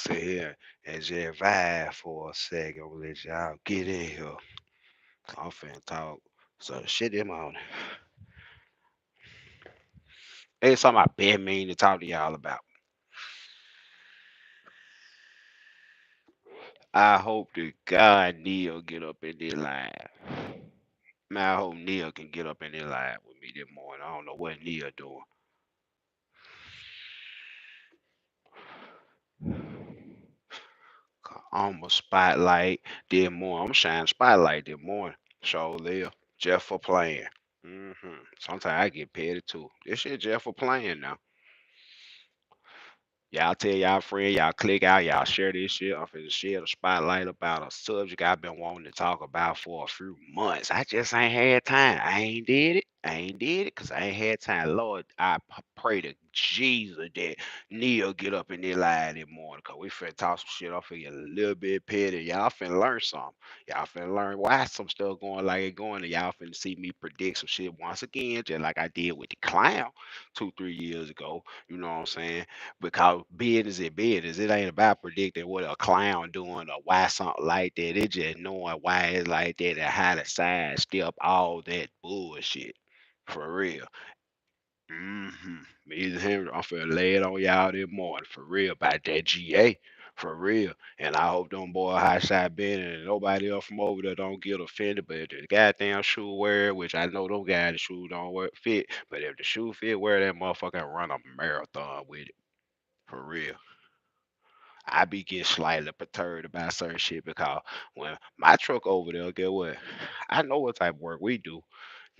sit here and just vibe for a second. I'm gonna let y'all get in here. I'm finna talk. So shit them on. It's something I been meaning to talk to y'all about. I hope to God Neil get up in this line. Man, I hope Neil can get up in this line with me this morning. I don't know what Neil doing. I'm a spotlight this morning. I'm shining spotlight this morning. So live. Just for playing. Sometimes I get petty too. This shit just for playing now. Y'all tell y'all friend, y'all click out, y'all share this shit. I'm finna share the spotlight about a subject I've been wanting to talk about for a few months. I just ain't had time. I ain't did it. I ain't did it because I ain't had time. Lord, I pray to Jesus that Neil get up in this line this morning because we finna talk some shit. I'm finna get a little bit petty. Y'all finna learn something. Y'all finna learn why some stuff going like it going, and y'all finna see me predict some shit once again, just like I did with the clown 2, 3 years ago. You know what I'm saying? Because business is business. It ain't about predicting what a clown doing or why something like that. It's just knowing why it's like that and how to sidestep all that bullshit. For real. Me and him, I'm finna lay it on y'all this morning. For real. About that GA. For real. And I hope them boy high side Bennett and nobody else from over there don't get offended. But if the goddamn shoe wear, which I know them guys the shoe don't wear fit, but if the shoe fit, wear that motherfucker and run a marathon with it. For real. I be getting slightly perturbed about certain shit because when my truck over there, get what? I know what type of work we do.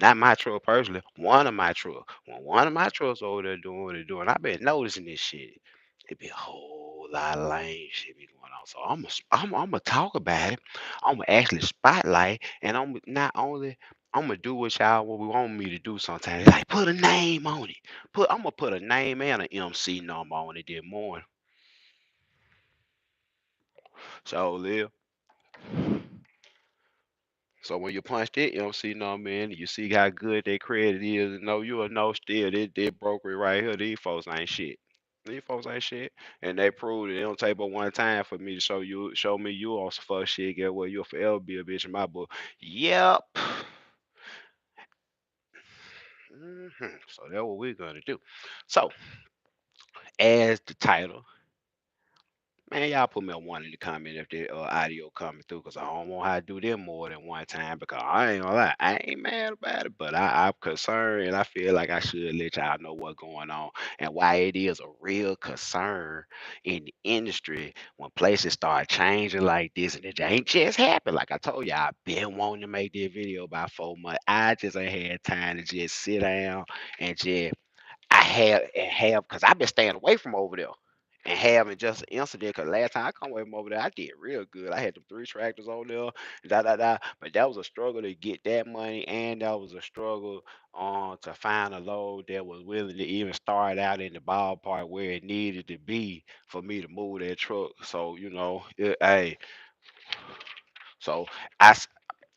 Not my truck personally, one of my truck. When one of my trucks over there doing what they doing, I've been noticing this shit. It be a whole lot of lame shit be going on. So I'm gonna talk about it. I'm gonna actually spotlight, and I'm not only I'm gonna do what y'all what we want me to do sometimes. Like put a name on it. I'm gonna put a name and an MC number on it this morning. So live. So when you punch that MC number in, you see how good their credit is, and know you'll know still this broker right here, these folks ain't shit. These folks ain't shit. And they proved it. It don't take but one time for me to show me you on some fuck shit. Get what you'll forever be a bitch in my book. Yep. So that's what we're gonna do. So as the title, man, y'all put me a one in the comment if the audio coming through, cause I don't want how to do them more than one time. Because I ain't gonna lie, I ain't mad about it, but I'm concerned, and I feel like I should let y'all know what's going on and why it is a real concern in the industry when places start changing like this, and it ain't just happened. Like I told y'all, I've been wanting to make this video about 4 months. I just ain't had time to just sit down and just I have because I've been staying away from over there and having just an incident. Because last time I come away from over there, I did real good. I had them 3 tractors on there, da da da. But that was a struggle to get that money, and that was a struggle to find a load that was willing to even start out in the ballpark where it needed to be for me to move that truck. So hey, so I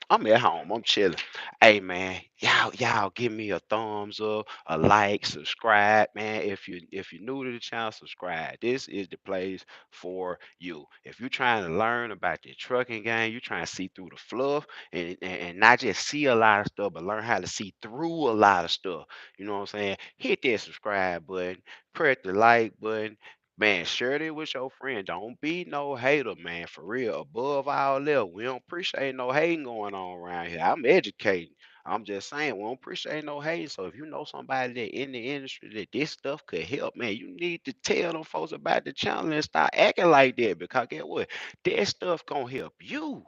I'm at home. I'm chilling. Hey man, y'all give me a thumbs up, a like, subscribe, man. If you're new to the channel, subscribe. This is the place for you. If you're trying to learn about the trucking game, you're trying to see through the fluff and not just see a lot of stuff, but learn how to see through a lot of stuff. You know what I'm saying? Hit that subscribe button, press the like button. Man, share it with your friend. Don't be no hater, man. For real. Above all else, we don't appreciate no hating going on around here. I'm educating. I'm just saying, we don't appreciate no hating. So if you know somebody that in the industry that this stuff could help, man, you need to tell them folks about the channel and start acting like that. Because guess what? That stuff gonna help you.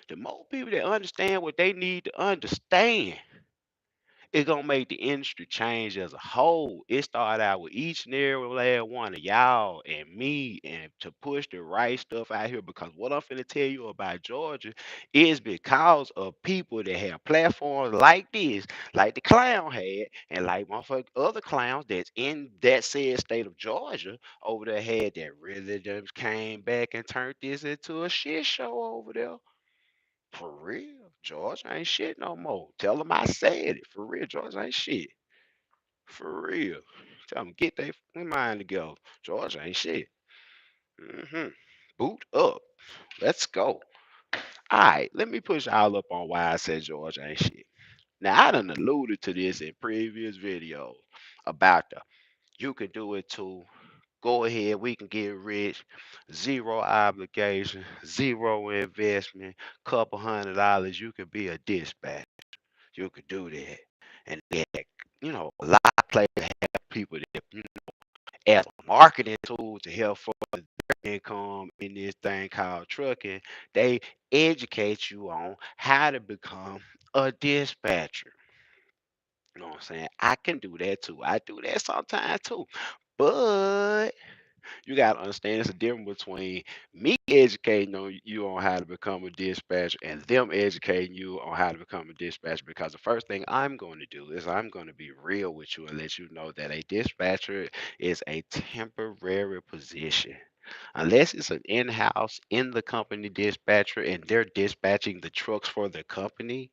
The more people that understand what they need to understand, it's gonna make the industry change as a whole. It started out with each and every last one of y'all and me, and to push the right stuff out here. Because what I'm finna tell you about Georgia is because of people that have platforms like this, like the clown had, and like motherfucking other clowns that's in that said state of Georgia over there had that really just came back and turned this into a shit show over there. For real, George ain't shit no more. Tell them I said it. For real, George ain't shit. For real. Tell them get their mind together. George ain't shit. Hmm. Boot up. Let's go. All right, let me push y'all up on why I said Georgia ain't shit. Now I done alluded to this in previous videos about the you can do it too. Go ahead, we can get rich, zero obligation, zero investment, couple $100. You can be a dispatch. You could do that, and then, a lot of places have people that as a marketing tool to help further their income in this thing called trucking. They educate you on how to become a dispatcher. You know what I'm saying? I can do that too. I do that sometimes too. But you gotta understand it's a difference between me educating on you on how to become a dispatcher and them educating you on how to become a dispatcher. Because the first thing I'm going to do is I'm going to be real with you and let you know that a dispatcher is a temporary position. Unless it's an in-house in the company dispatcher and they're dispatching the trucks for the company,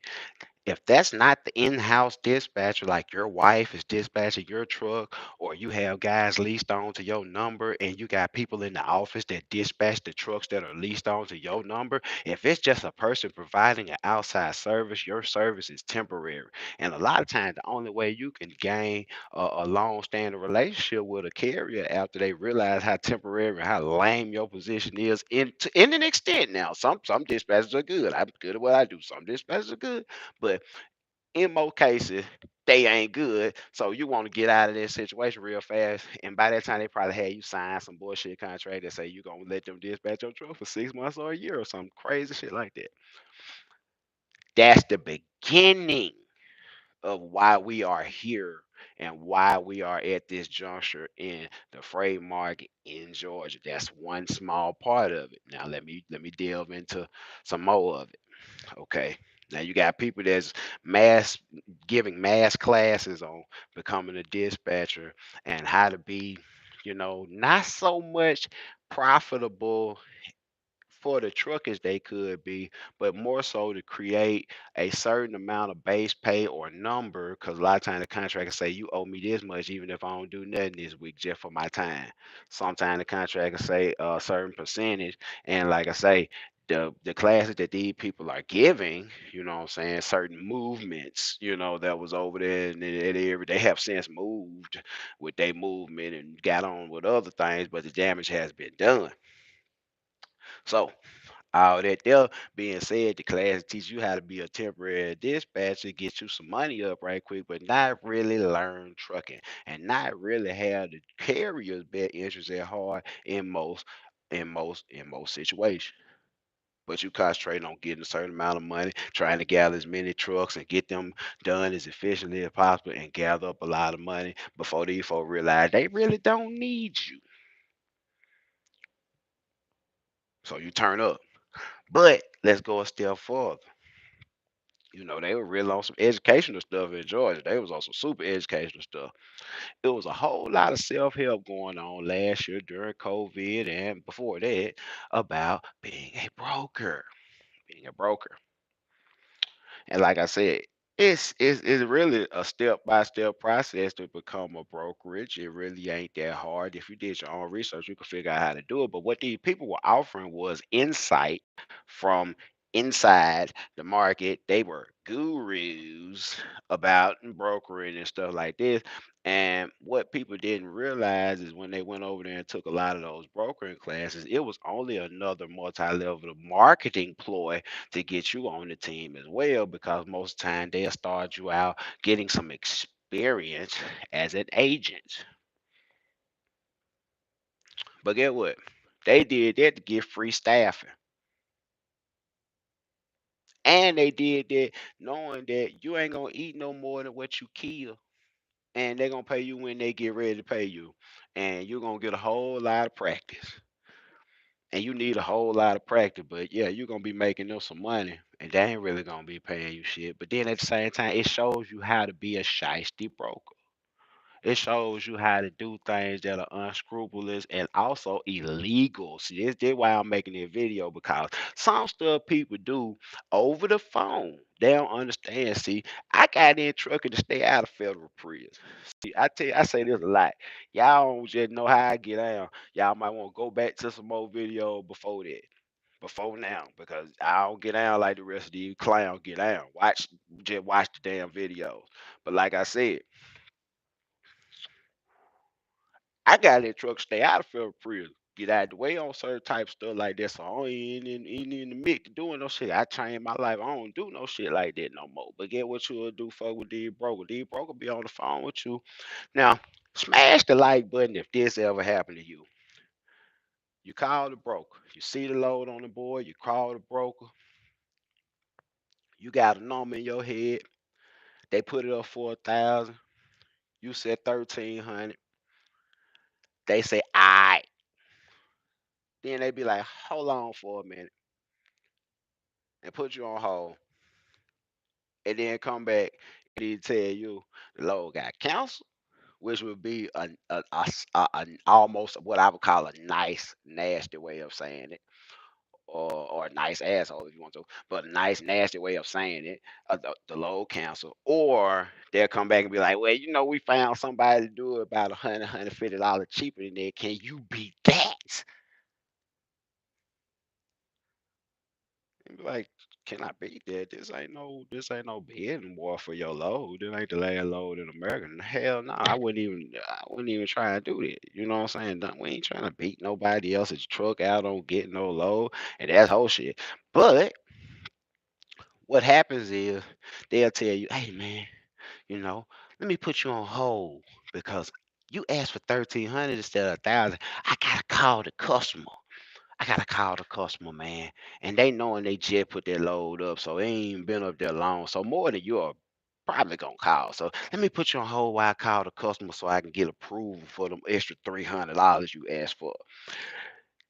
if that's not the in-house dispatcher, like your wife is dispatching your truck, or you have guys leased on to your number, and you got people in the office that dispatch the trucks that are leased on to your number, if it's just a person providing an outside service, your service is temporary. And a lot of times, the only way you can gain a long-standing relationship with a carrier after they realize how temporary and how lame your position is, in an extent. Now, some dispatchers are good. I'm good at what I do. Some dispatchers are good, but in most cases, they ain't good. So you want to get out of this situation real fast. And by that time, they probably had you sign some bullshit contract that say you're gonna let them dispatch your truck for 6 months or a year or some crazy shit like that. That's the beginning of why we are here and why we are at this juncture in the freight market in Georgia. That's one small part of it. Now let me delve into some more of it. Okay. Now you got people that's mass giving mass classes on becoming a dispatcher and how to be, not so much profitable for the truckers they could be, but more so to create a certain amount of base pay or number. Because a lot of times the contractor say you owe me this much, even if I don't do nothing this week just for my time. Sometimes the contractor say a certain percentage, and like I say, the classes that these people are giving, what I'm saying, certain movements, that was over there, and they have since moved with their movement and got on with other things, but the damage has been done. So all that there being said, the class teach you how to be a temporary dispatcher, get you some money up right quick, but not really learn trucking and not really have the carrier's best interest at heart in most situations. But you concentrate on getting a certain amount of money, trying to gather as many trucks and get them done as efficiently as possible and gather up a lot of money before these folks realize they really don't need you. So you turn up. But let's go a step further. They were really on some educational stuff in Georgia. They was on some super educational stuff. It was a whole lot of self-help going on last year during COVID and before that about being a broker. Being a broker. And like I said, it's really a step-by-step process to become a brokerage. It really ain't that hard. If you did your own research, you could figure out how to do it. But what these people were offering was insight from inside the market. They were gurus about brokering and stuff like this. And what people didn't realize is when they went over there and took a lot of those brokering classes, it was only another multi-level marketing ploy to get you on the team as well, because most of the time they'll start you out getting some experience as an agent. But get what? They did that to get free staffing. And they did that knowing that you ain't gonna eat no more than what you kill. And they're gonna pay you when they get ready to pay you. And you're gonna get a whole lot of practice. And you need a whole lot of practice, but yeah, you're gonna be making them some money, and they ain't really gonna be paying you shit. But then at the same time, it shows you how to be a shiesty broker. It shows you how to do things that are unscrupulous and also illegal. See, this is why I'm making this video, because some stuff people do over the phone. They don't understand. See, I got in trucking to stay out of federal prison. See, I say this a lot. Y'all don't just know how I get down. Y'all might want to go back to some more video before that, before now, because I don't get down like the rest of these clowns get down. Just watch the damn videos. But like I said, I got in truck, stay out of federal prison. Get out the way on certain type stuff like that. So I ain't in the mix doing no shit. I changed my life. I don't do no shit like that no more. But get what you'll do, fuck with these broker. These broker be on the phone with you. Now, smash the like button if this ever happened to you. You call the broker. You see the load on the board. You call the broker. You got a number in your head. They put it up for 1,000. You said 1,300. They say, all right. Then they be like, hold on for a minute and put you on hold. And then come back and he tell you the load got canceled, which would be an almost what I would call a nice, nasty way of saying it, or a nice asshole if you want to, but a nice, nasty way of saying it. The load cancel, or they'll come back and be like, well, we found somebody to do it about $150 cheaper than that. Can you beat that? And be like, can I beat that? This ain't no bidding war for your load. This ain't the last load in America. Hell no, I wouldn't even try and do that. You know what I'm saying? We ain't trying to beat nobody else's truck out on getting no load, and that's whole shit. But what happens is they'll tell you, hey man, you know, let me put you on hold because you asked for 1,300 instead of 1,000. I gotta call the customer. I gotta call the customer, man. And they knowing they just put their load up, so they ain't been up there long. So more than you're probably gonna call. So let me put you on hold while I call the customer so I can get approval for them extra $300 you asked for.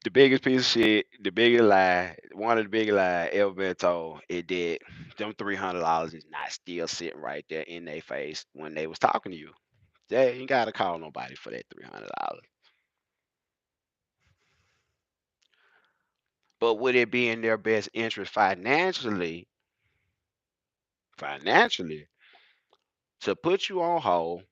The biggest piece of shit, the biggest lie, one of the biggest lies ever been told is that them $300 is not still sitting right there in their face when they was talking to you. They ain't gotta call nobody for that $300. But would it be in their best interest financially, to put you on hold,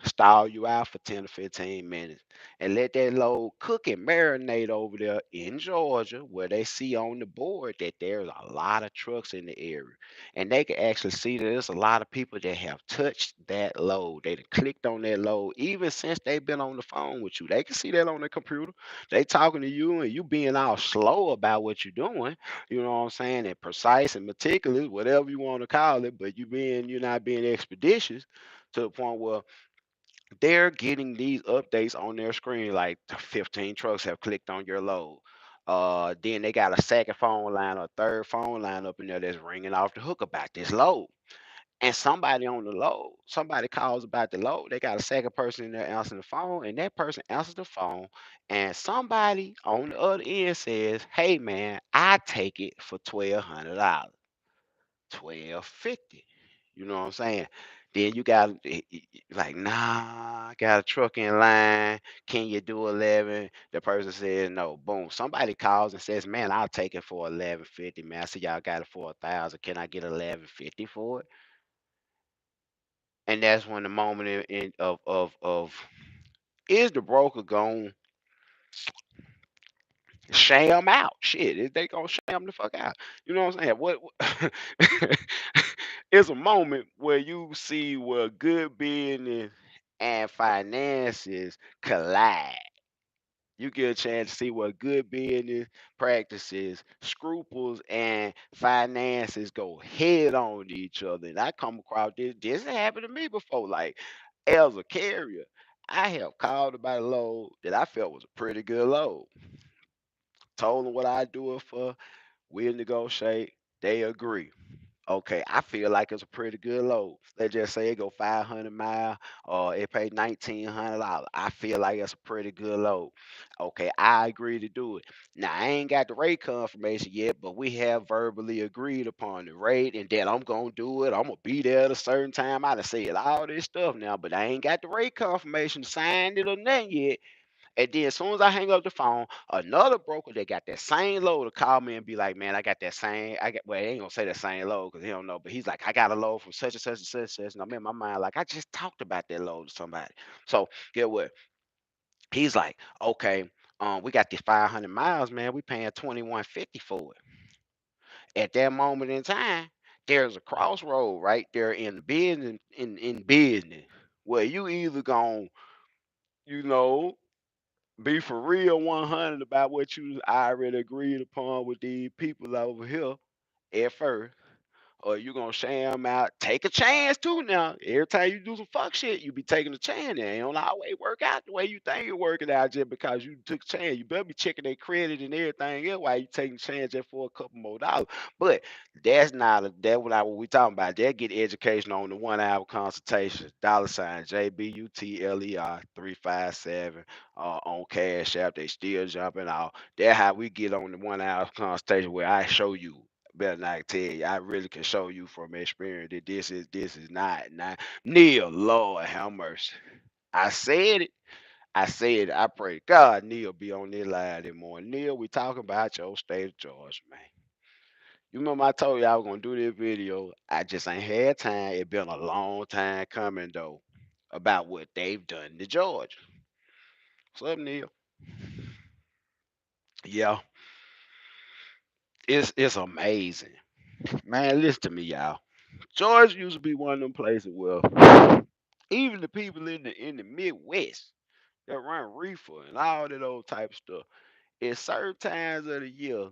stall you out for 10 to 15 minutes, and let that load cook and marinate over there in Georgia, where they see on the board that there's a lot of trucks in the area. And they can actually see that there's a lot of people that have touched that load. They done clicked on that load even since they've been on the phone with you. They can see that on the computer. They talking to you and you being all slow about what you're doing. You know what I'm saying? And precise and meticulous, whatever you want to call it, but you're not being expeditious to the point where they're getting these updates on their screen like 15 trucks have clicked on your load. Then they got a second phone line or third phone line up in there that's ringing off the hook about this load. And somebody on the load, somebody calls about the load. They got a second person in there answering the phone, and that person answers the phone, and somebody on the other end says, "Hey man, I take it for $1,200." 12.50. You know what I'm saying? Then you got like, nah, I got a truck in line. Can you do 11? The person says no. Boom. Somebody calls and says, man, I'll take it for 11.50. Man, I see y'all got it for 1,000. Can I get 11.50 for it? And that's when the moment of is the broker going sham out. Shit, is they gonna sham the fuck out? You know what I'm saying? What it's a moment where you see where good business and finances collide. You get a chance to see what good business practices, scruples, and finances go head on to each other. And I come across this. This has happened to me before. Like, as a carrier, I have called about a load that I felt was a pretty good load. Told them what I do it for. We'll negotiate. They agree. Okay, I feel like it's a pretty good load. Let's just say it go 500 mile or it pay $1,900. I feel like it's a pretty good load. Okay, I agree to do it. Now I ain't got the rate confirmation yet, but we have verbally agreed upon the rate and then I'm gonna do it. I'm gonna be there at a certain time. I done said all this stuff now, but I ain't got the rate confirmation signed it or nothing yet. And then as soon as I hang up the phone, another broker that got that same load to call me and be like, man, I got that same, I got, well, he ain't gonna say that same load because he don't know, but he's like, I got a load from such and such and such and such. And I'm in my mind, like, I just talked about that load to somebody. So get what? He's like, okay, we got this 500 miles, man. We paying 2150 for it. At that moment in time, there's a crossroad right there in the business, in business, where you either gonna, you know, be for real 100 about what you already agreed upon with these people over here at first, or you gonna sham out, take a chance too now. Every time you do some fuck shit, you be taking a chance. And it don't always work out the way you think it working out just because you took a chance. You better be checking their credit and everything else while you taking a chance just for a couple more dollars. But that's not a, that what we talking about. They get education on the 1 hour consultation. $ JBUTLER 357 on Cash App. They still jumping off. That's how we get on the 1 hour consultation where I show you better not tell you. I really can show you from experience that this is not Neil. Lord have mercy. I said it. I said it. I pray to God Neil be on this line this morning. Neil, we talking about your state of Georgia, man. You remember I told you I was gonna do this video. I just ain't had time. It been a long time coming though about what they've done to Georgia. What's up, Neil? Yeah, it's amazing. Man, listen to me, y'all. Georgia used to be one of them places where even the people in the Midwest that run reefer and all that old type of stuff, at certain times of the year,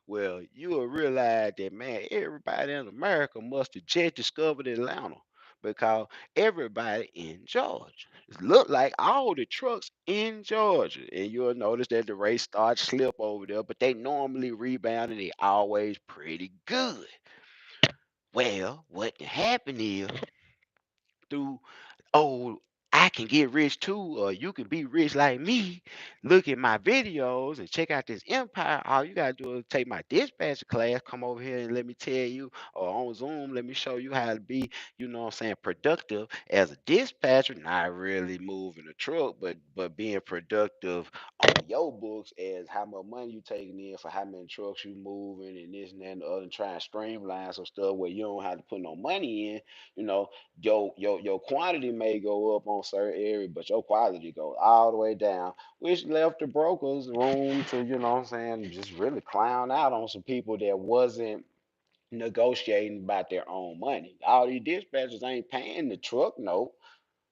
well, you will realize that man, everybody in America must have just discovered Atlanta because everybody in Georgia. It look like all the trucks in Georgia, and you'll notice that the race starts slip over there, but they normally rebound and they always pretty good. Well, what can happen is through oh, I can get rich too, or you can be rich like me. Look at my videos and check out this empire. All you gotta do is take my dispatcher class, come over here and let me tell you, or on Zoom, let me show you how to be, what I'm saying, productive as a dispatcher, not really moving a truck, but being productive on your books as how much money you taking in for how many trucks you moving and this and that and the other, and trying to streamline some stuff where you don't have to put no money in, you know, your quantity may go up on certain areas, but your quality goes all the way down, which left the brokers room to, what I'm saying, just really clown out on some people that wasn't negotiating about their own money. All these dispatchers ain't paying the truck note.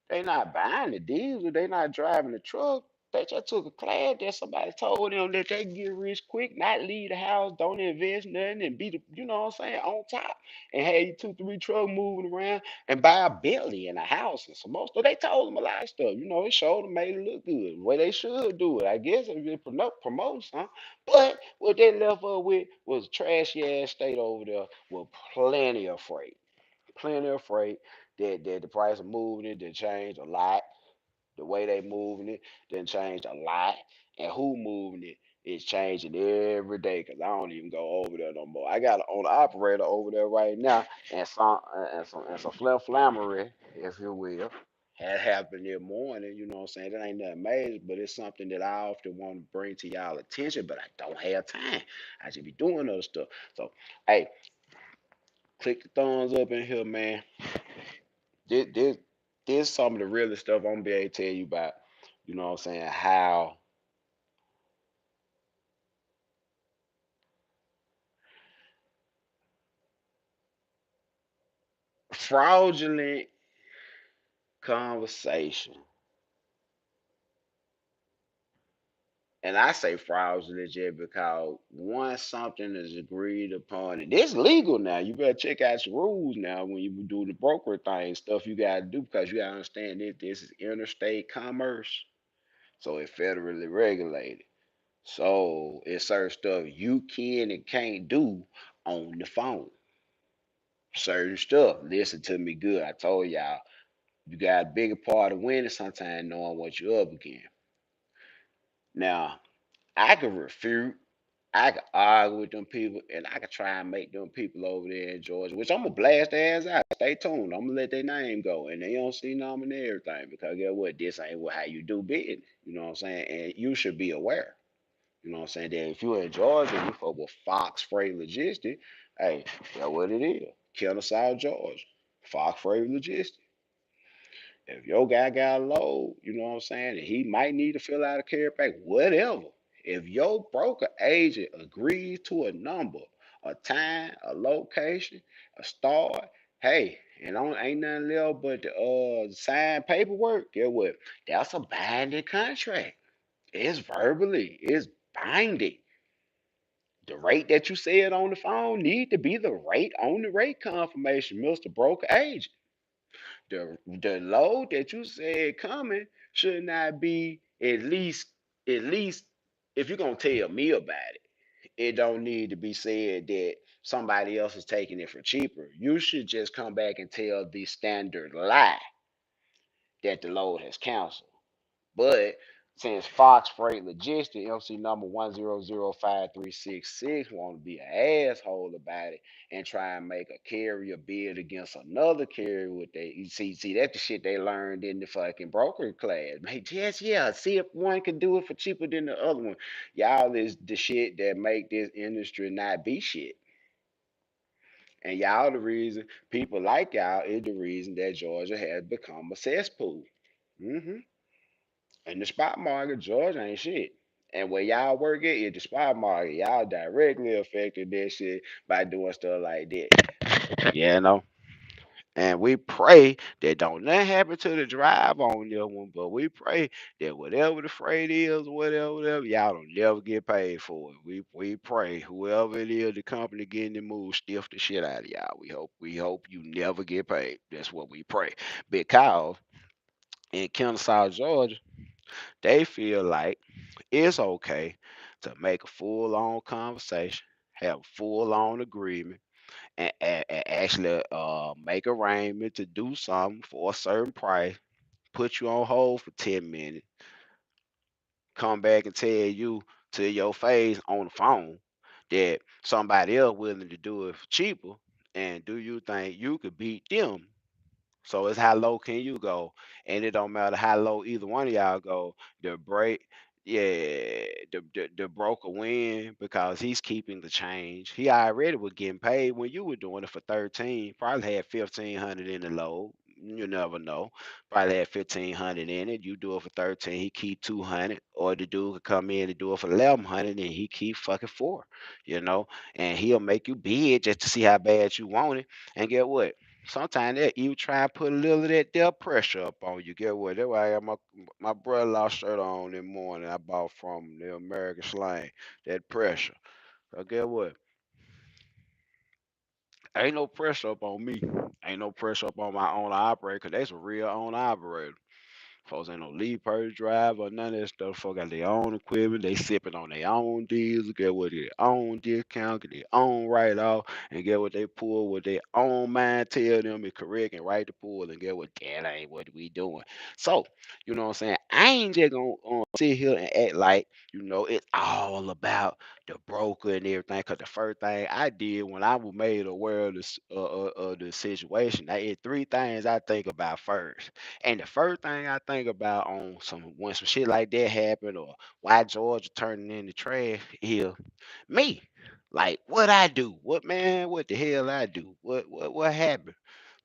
They not buying the diesel. They not driving the truck. They just took a class that somebody told them that they can get rich quick, not leave the house, don't invest nothing, and be the, what I'm saying, on top. And have you 2, 3 trucks moving around and buy a Bentley and a house and some more stuff. They told them a lot of stuff. It showed them, made it look good. The way they should do it. I guess if it promotes, huh? But what they left up with was a trashy ass state over there with plenty of freight. Plenty of freight that the price of moving it did change a lot. The way they moving it didn't change a lot, and who moving it is changing every day. Cause I don't even go over there no more. I got an owner operator over there right now, and some flammery, if you will, had happened this morning. You know what I'm saying? That ain't nothing major, but it's something that I often want to bring to y'all attention, but I don't have time. I should be doing other stuff. So, hey, click the thumbs up in here, man. This some of the realest stuff I'm gonna be able to tell you about. You know what I'm saying? How fraudulent conversation. And I say fraudulent just because once something is agreed upon, and it's legal now. You better check out your rules now when you do the broker thing, stuff you gotta do because you gotta understand that this is interstate commerce. So it's federally regulated. So it's certain stuff you can and can't do on the phone. Certain stuff. Listen to me good. I told y'all, you got a bigger part of winning sometimes knowing what you're up against. Now, I can refute. I could argue with them people, and I could try and make them people over there in Georgia, which I'm gonna blast their ass out. Stay tuned. I'm gonna let their name go, and they don't see them and everything because guess what? This ain't how you do business. You know what I'm saying? And you should be aware. You know what I'm saying? That if you're in Georgia, you fuck with Fox Freight Logistics. Hey, that's what it is. Kennesaw, Georgia. Fox Freight Logistics. If your guy got a load, you know what I'm saying, and he might need to fill out a carry pack, whatever. If your broker agent agrees to a number, a time, a location, a start, hey, and ain't nothing left but the signed paperwork, get what? That's a binding contract. It's verbally, it's binding. The rate that you said on the phone need to be the rate on the rate confirmation, Mr. Broker Agent. The load that you said coming should not be at least if you're gonna tell me about it, it don't need to be said that somebody else is taking it for cheaper. You should just come back and tell the standard lie that the load has canceled. But since Fox Freight Logistics, MC number 1005366, want to be an asshole about it and try and make a carrier bid against another carrier with they see that's the shit they learned in the fucking broker class. Man, yes, yeah, see if one can do it for cheaper than the other one. Y'all is the shit that make this industry not be shit. And y'all the reason people like y'all is the reason that Georgia has become a cesspool. Hmm. In the spot market, Georgia ain't shit. And where y'all work at is the spot market. Y'all directly affected that shit by doing stuff like that. Yeah, no. And we pray that don't nothing happen to the drive on that one, but we pray that whatever the freight is, whatever, y'all don't never get paid for it. We pray whoever it is, the company getting the move, stiff the shit out of y'all. We hope you never get paid. That's what we pray. Because in Kennesaw, Georgia, they feel like it's okay to make a full on conversation, have a full on agreement, and actually make arrangement to do something for a certain price, put you on hold for 10 minutes, come back and tell you to your face on the phone that somebody else willing to do it for cheaper, and do you think you could beat them? So it's how low can you go, and it don't matter how low either one of y'all go. The break, yeah, the broker win because he's keeping the change. He already was getting paid when you were doing it for 13. Probably had 1,500 in the load. You never know. Probably had 1,500 in it. You do it for 13, he keep 200, or the dude could come in and do it for 1,100, and he keep fucking four. You know, and he'll make you bid just to see how bad you want it. And get what? Sometimes they even try and put a little of that there pressure up on you. Get what? That's why I got my brother-in-law shirt on this morning. I bought from the American Slang. That pressure. So get what? Ain't no pressure up on me. Ain't no pressure up on my owner operator, because that's a real owner operator. Folks ain't no lead purge drive or none of that stuff. Folks got their own equipment. They sipping on their own deals. Get what, their own discount, get their own write off, and get what they pull with their own mind tell them is correct and right to pull, and get what, that ain't what we doing. So, you know what I'm saying? I ain't just gonna sit here and act like, it's all about the broker and everything. Cause the first thing I did when I was made aware of this of the situation, I had three things I think about first. And the first thing I think about on some when some shit like that happened, or why Georgia turning into trash, is me. Like, what I do? What, man? What the hell I do? What happened?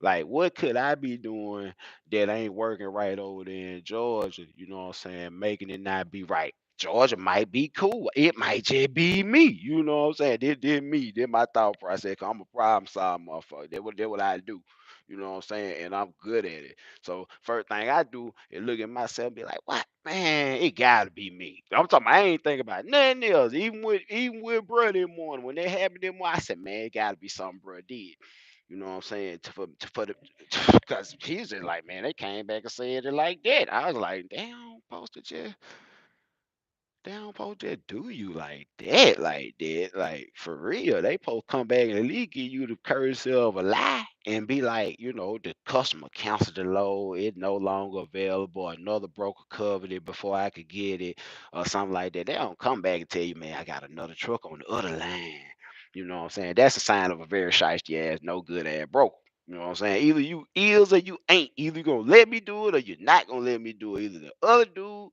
Like, what could I be doing that ain't working right over there in Georgia? You know what I'm saying? Making it not be right. Georgia might be cool. It might just be me. You know what I'm saying? This me. This my thought process. 'Cause I'm a problem solving motherfucker. That what I do. You know what I'm saying? And I'm good at it. So first thing I do is look at myself and be like, what? Man, it gotta be me. I'm talking, I ain't thinking about nothing else. Even with bro this morning, when that happened this morning, I said, man, it gotta be something bro did. You know what I'm saying? For the because he's just like, man, they came back and said it like that. I was like, damn, posted just They don't supposed to do you like that, like for real. They supposed to come back and at least give you the courtesy of a lie and be like, the customer canceled the load, it no longer available, another broker covered it before I could get it, or something like that. They don't come back and tell you, man, I got another truck on the other line. You know what I'm saying? That's a sign of a very shiesty ass, no good ass broker. You know what I'm saying? Either you is or you ain't. Either you gonna let me do it or you're not gonna let me do it. Either the other dude,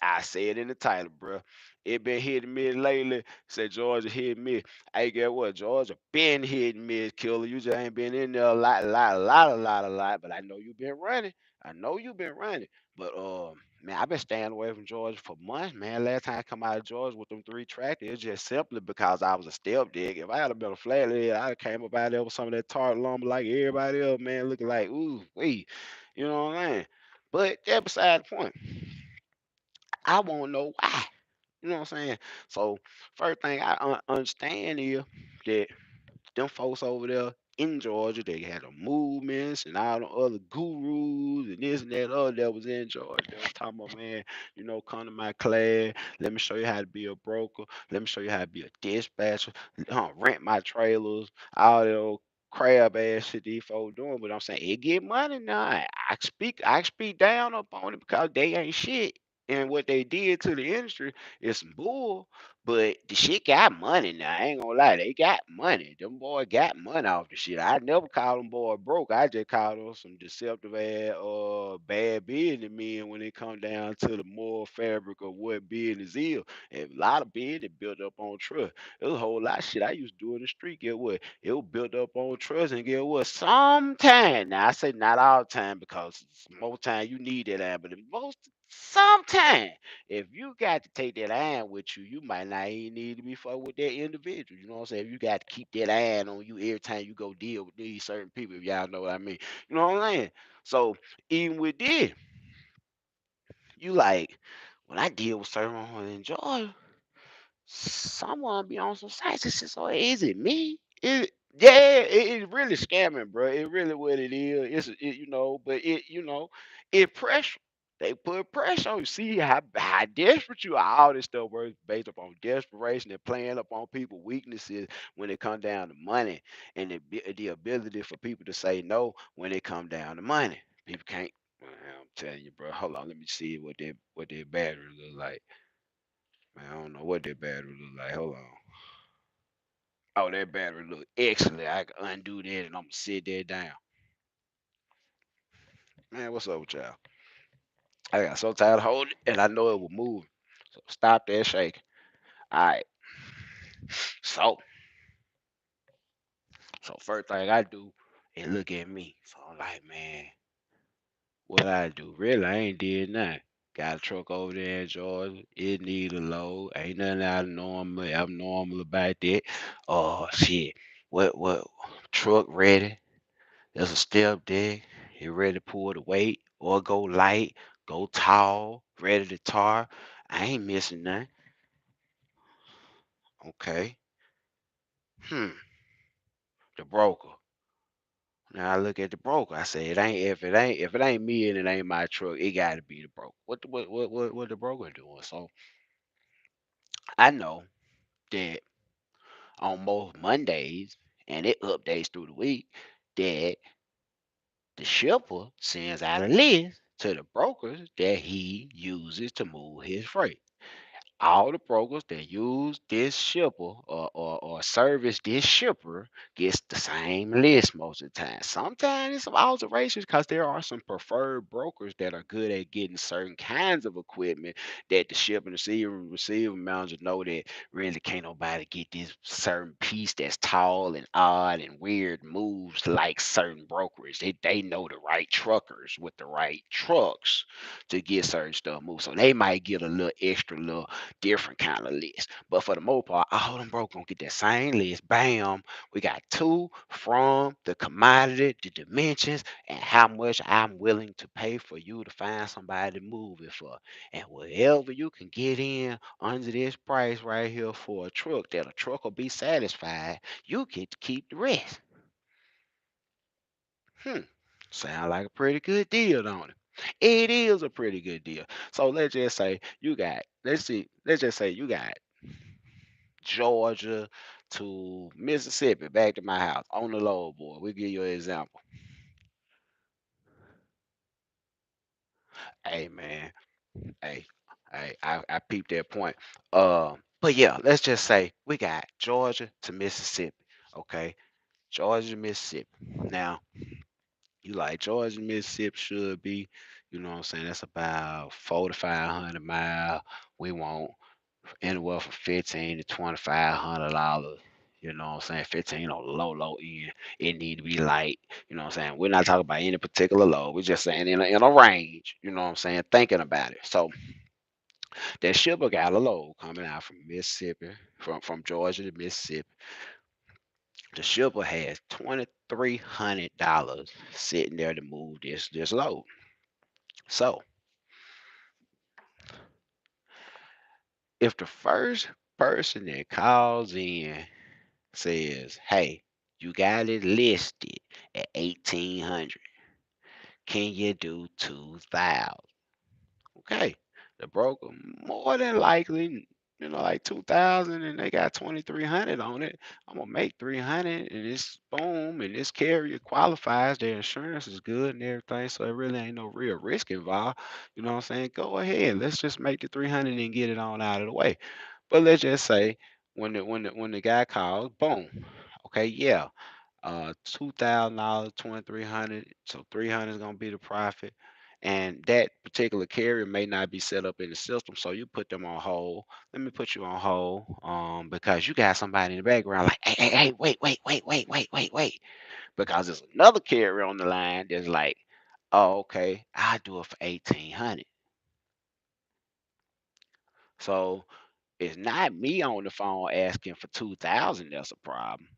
I say it in the title, bro. It been hitting me lately. Said Georgia hit me. Hey, get what? Georgia been hitting me, killer. You just ain't been in there a lot. But I know you been running. I know you been running. But man, I've been staying away from Georgia for months, man. Last time I come out of Georgia with them three tractors, it's just simply because I was a step dig. If I had been a flathead, I'd have came up out there with some of that tart lumber like everybody else, man, looking like ooh, wee. You know what I'm saying? But that beside the point. I won't know why. You know what I'm saying? So first thing I understand is that them folks over there in Georgia, they had the movements and all the other gurus and this and that other that was in Georgia. They was talking about, man, come to my class. Let me show you how to be a broker. Let me show you how to be a dispatcher. Rent my trailers. All that old crab ass shit these folks doing. But I'm saying it get money now. I speak down up on it because they ain't shit. And what they did to the industry is some bull. But the shit got money now. I ain't gonna lie, they got money. Them boy got money off the shit. I never called them boy broke. I just called them some deceptive ass bad business men when it come down to the moral fabric of what business is. And a lot of business built up on trust. There's a whole lot of shit I used to do in the street. Get what? It was built up on trust and get what? Sometime. Now I say not all the time because most time you need that ad, but the most sometime if you got to take that iron with you, you might not even need to be fucking with that individual. You know what I'm saying? You got to keep that iron on you every time you go deal with these certain people, if y'all know what I mean. You know what I'm saying? So even with this, you like when I deal with certain ones in Georgia, someone be on some sites and shit. So is it me? Yeah, it's really scamming, bro. It really what it is. But it pressure. They put pressure on you. See how desperate you are. All this stuff works based upon desperation and playing upon people' weaknesses when it come down to money and the ability for people to say no when it come down to money. People can't. Man, I'm telling you, bro. Hold on, let me see what their battery look like. Man, I don't know what that battery look like. Hold on. Oh, that battery look excellent. I can undo that and I'm gonna sit that down. Man, what's up with y'all? I got so tired of holding it and I know it was moving. So stop that shaking. Alright. So so first thing I do is look at me. So I'm like, man, what I do? Really, I ain't did nothing. Got a truck over there in Georgia. It need a load. Ain't nothing out of normal abnormal about that. Oh shit. What truck ready? There's a step there. You ready to pull the weight or go light, go tall, ready to tar. I ain't missing nothing. Okay. Hmm. The broker. Now I look at the broker. I say it ain't if it ain't me and it ain't my truck, it gotta be the broker. What the broker doing? So I know that on most Mondays and it updates through the week that the shipper sends out a list to the brokers that he uses to move his freight. All the brokers that use this shipper or service this shipper gets the same list most of the time. Sometimes it's some alterations because there are some preferred brokers that are good at getting certain kinds of equipment that the shipper and receiver manager know that really can't nobody get this certain piece that's tall and odd and weird moves like certain brokers. They know the right truckers with the right trucks to get certain stuff moved. So they might get a little extra little different kind of list. But for the most part, all them broke gonna get that same list. Bam. We got two from the commodity, the dimensions, and how much I'm willing to pay for you to find somebody to move it for. And whatever you can get in under this price right here for a truck, that a truck will be satisfied, you get to keep the rest. Hmm. Sound like a pretty good deal, don't it? It is a pretty good deal. So let's just say you got Georgia to Mississippi, back to my house on the load, boy. We give you an example. Hey man, hey, I peeped that point. But yeah, let's just say we got Georgia to Mississippi. Okay, Georgia to Mississippi. Now, you like Georgia, to Mississippi should be, you know what I'm saying? That's about 4,500 miles. We want anywhere from 15 to $2,500. You know what I'm saying? 15 on the low end. It need to be light. You know what I'm saying? We're not talking about any particular load. We're just saying in a range. You know what I'm saying? Thinking about it. So that shipper got a load coming out from Mississippi, from Georgia to Mississippi. The shipper has $2,300 sitting there to move this load. So if the first person that calls in says, "Hey, you got it listed at 1,800. Can you do 2,000?" Okay, the broker more than likely, like 2,000, and they got 2,300 on it. I'm gonna make 300, and it's boom, and this carrier qualifies. Their insurance is good and everything, so it really ain't no real risk involved. You know what I'm saying? Go ahead, let's just make the 300 and get it on out of the way. But let's just say when the guy calls, boom. Okay, yeah, $2,000, 2,300. So 300 is gonna be the profit. And that particular carrier may not be set up in the system, so you put them on hold. Let me put you on hold, because you got somebody in the background like, hey, hey, hey, wait, because there's another carrier on the line that's like, oh, okay, I'll do it for 1,800. So it's not me on the phone asking for 2,000 that's a problem.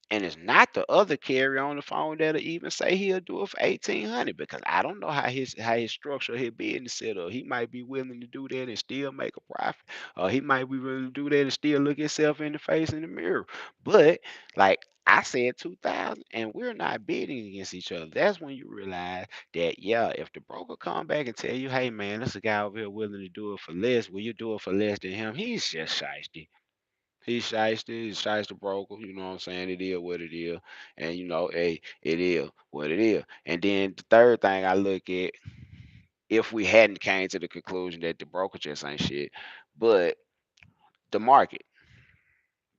And it's not the other carrier on the phone that'll even say he'll do it for 1,800, because I don't know how his structure his business set up. He might be willing to do that and still make a profit. Or he might be willing to do that and still look himself in the face in the mirror. But like I said 2,000, and we're not bidding against each other. That's when you realize that, yeah, if the broker come back and tell you, hey man, there's a guy over here willing to do it for less, will you do it for less than him? He's just shiesty. He's shiesty broker, you know what I'm saying? It is what it is. And hey, it is what it is. And then the third thing I look at, if we hadn't came to the conclusion that the broker just ain't shit, but the market.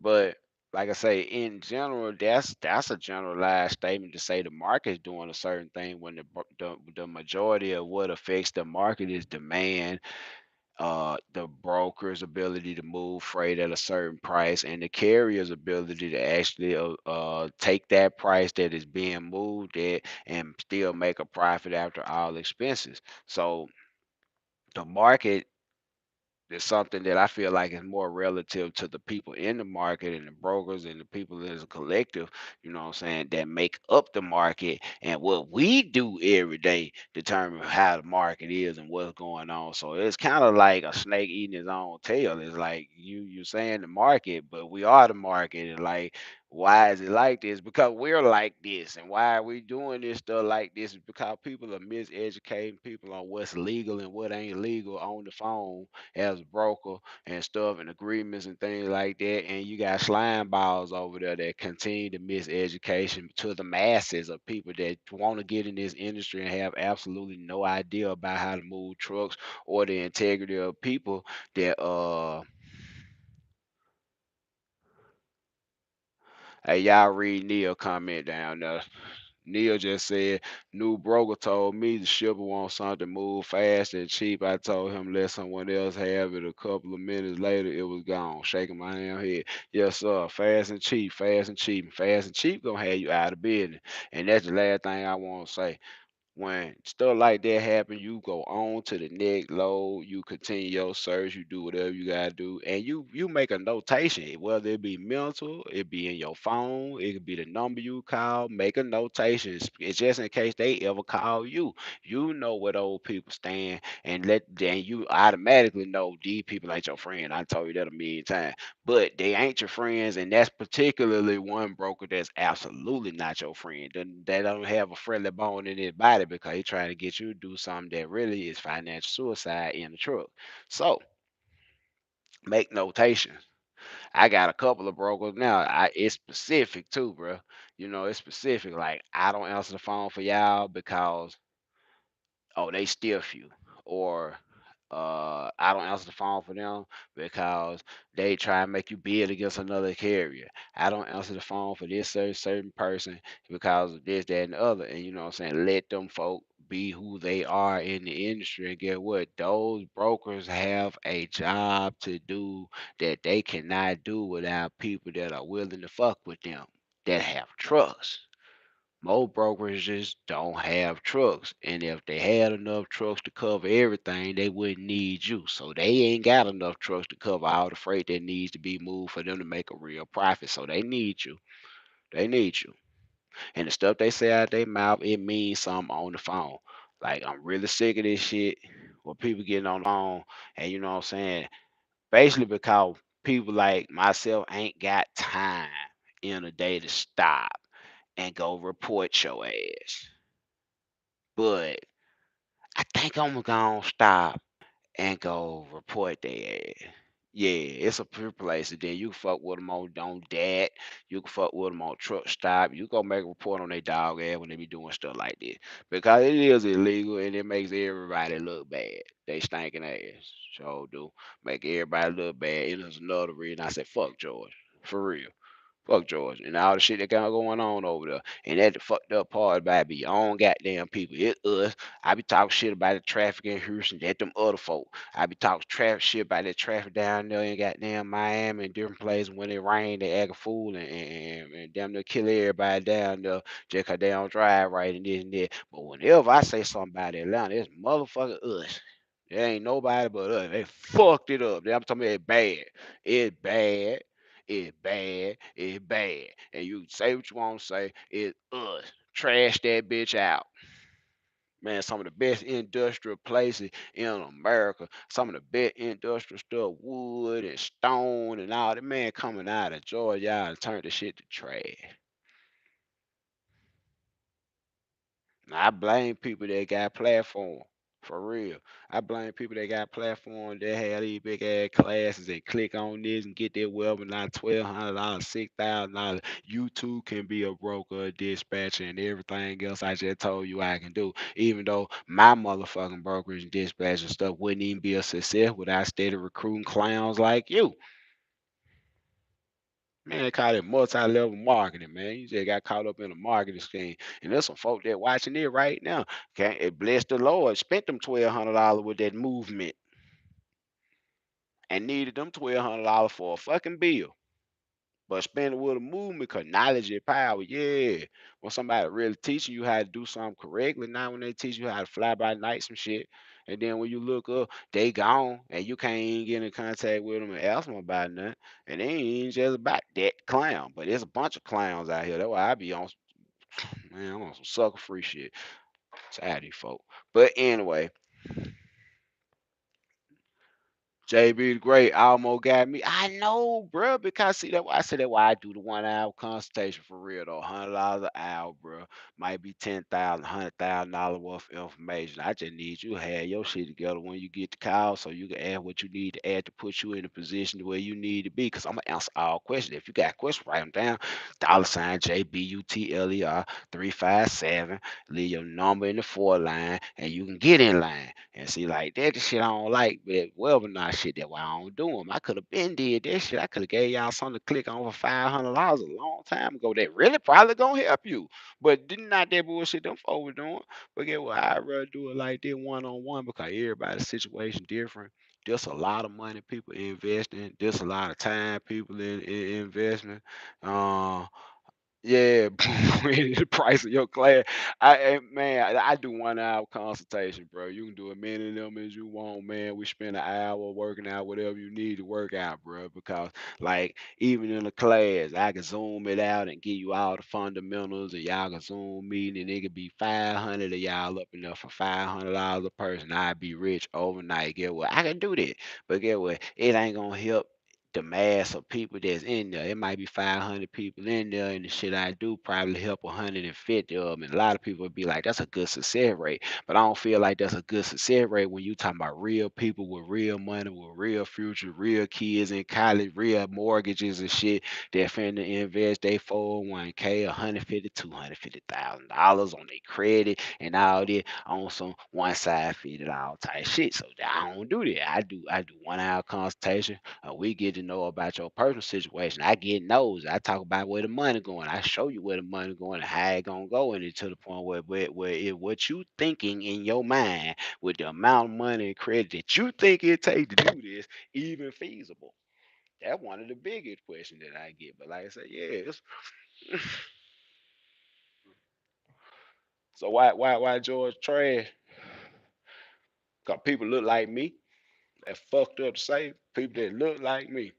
But like I say, in general, that's a generalized statement to say the market's doing a certain thing when the majority of what affects the market is demand, the broker's ability to move freight at a certain price, and the carrier's ability to actually take that price that is being moved at and still make a profit after all expenses. So the market is something that I feel like is more relative to the people in the market and the brokers and the people as a collective, you know what I'm saying, that make up the market, and what we do every day determine how the market is and what's going on. So it's kind of like a snake eating his own tail. It's like you saying the market, but we are the market. And like, why is it like this? Because we're like this. And why are we doing this stuff like this? Is because people are miseducating people on what's legal and what ain't legal on the phone as a broker and stuff, and agreements and things like that. And you got slime balls over there that continue to miseducation to the masses of people that want to get in this industry and have absolutely no idea about how to move trucks or the integrity of people that hey, y'all read Neil comment down there. Neil just said, new broker told me the shipper wants something to move fast and cheap. I told him let someone else have it. A couple of minutes later, it was gone. Shaking my damn head. Yes, sir. Fast and cheap, fast and cheap. And fast and cheap gonna have you out of business. And that's the last thing I want to say. When stuff like that happen, you go on to the next load, you continue your search, you do whatever you gotta do, and you make a notation, whether it be mental, it be in your phone, it could be the number you call, make a notation. It's just in case they ever call you. You know where those people stand, and then you automatically know these people ain't your friend. I told you that a million times. But they ain't your friends, and that's particularly one broker that's absolutely not your friend. They don't have a friendly bone in his body it because he trying to get you to do something that really is financial suicide in the truck. So make notations. I got a couple of brokers now. It's specific too, bro. It's specific. Like I don't answer the phone for y'all because they stiff you, or I don't answer the phone for them because they try and make you bid against another carrier. I don't answer the phone for this certain person because of this, that, and the other. And you know what I'm saying? Let them folk be who they are in the industry. And get what? Those brokers have a job to do that they cannot do without people that are willing to fuck with them, that have trust. Most brokerages don't have trucks, and if they had enough trucks to cover everything, they wouldn't need you. So they ain't got enough trucks to cover all the freight that needs to be moved for them to make a real profit. So they need you. They need you. And the stuff they say out their mouth, it means something on the phone. Like I'm really sick of this shit where people getting on the phone, and you know what I'm saying? Basically because people like myself ain't got time in a day to stop and go report your ass. But I think I'm gonna stop and go report their ass. Yeah, it's a pure place. And then you can fuck with them on that. You can fuck with them on truck stop. You go make a report on their dog ass when they be doing stuff like this. Because it is illegal and it makes everybody look bad. They stinking ass. So do make everybody look bad. It is another reason I said fuck George. For real. Fuck Georgia and all the shit that got going on over there. And that the fucked up part about it be your own goddamn people. It us. I be talking shit about the traffic in Houston, that them other folk. I be talking traffic shit about that traffic down there in goddamn Miami and different places when it rain, they act a fool and damn near kill everybody down there just 'cause they don't drive right and this and that. But whenever I say something about Atlanta, it's motherfucking us. There ain't nobody but us. They fucked it up. I'm talking about it bad. It's bad. It's bad. It's bad. And you say what you want to say. It's us. Trash that bitch out. Man, some of the best industrial places in America, some of the best industrial stuff, wood and stone and all that, man, coming out of Georgia, y'all turned the shit to trash. I blame people that got platform. For real. I blame people that got platform that have these big ass classes and click on this and get their webinar $1,200, $6,000. You too can be a broker, a dispatcher, and everything else I just told you I can do. Even though my motherfucking brokerage and dispatch and stuff wouldn't even be a success without steady recruiting clowns like you. Man, they call it multi-level marketing, man. You just got caught up in a marketing scheme. And there's some folk that watching it right now. Okay. It bless the Lord. Spent them $1,200 with that movement and needed them $1,200 for a fucking bill. But spend it with a movement because knowledge is power. Yeah. When somebody really teaching you how to do something correctly, not when they teach you how to fly by night some shit. And then when you look up, they gone and you can't even get in contact with them and ask them about nothing. And they ain't even just about that clown. But there's a bunch of clowns out here. That's why I be on, man, I'm on some sucker free shit. Tired of these folk. But anyway, JB the Great almost got me. I know, bro, because see that why I said that why I do the 1 hour consultation for real though. $100 an hour, bro. Might be 10,000, $100,000 worth of information. I just need you to have your shit together when you get the call so you can add what you need to add to put you in a position where you need to be. Because I'm gonna answer all questions. If you got questions, write them down. $ JBUTLER 357. Leave your number in the four line and you can get in line. And see, like that the shit I don't like, but webinar shit, that why I don't do them. I could have been did that shit. I could have gave y'all something to click on for $500 a long time ago. That really probably gonna help you. But didn't not that bullshit them folks were doing. But get what? I'd rather do it like that one on one because everybody's situation different. There's a lot of money people investing. There's a lot of time people in investment. Uh, yeah, the price of your class. Man, I do 1 hour consultation, bro. You can do as many of them as you want, man. We spend an hour working out whatever you need to work out, bro. Because like even in the class, I can zoom it out and give you all the fundamentals, and y'all can zoom me, and it could be 500 of y'all up in there for $500 a person. I'd be rich overnight. Get what? I can do that, but get what? It ain't gonna help the mass of people that's in there. It might be 500 people in there, and the shit I do probably help 150 of them. And a lot of people would be like, that's a good success rate. But I don't feel like that's a good success rate when you talking about real people with real money, with real future, real kids in college, real mortgages and shit that finna invest their 401k, 150, $250,000 on their credit and all that on some one side fit it all type shit. So I don't do that. I do 1 hour consultation. We get to know about your personal situation. I get knows. I talk about where the money going. I show you where the money going and how it gonna go, and it to the point what you thinking in your mind with the amount of money and credit that you think it take to do this even feasible. That's one of the biggest questions that I get. But like I said, yeah. So why George trash? Cause people look like me. That fucked up to say. People that look like me.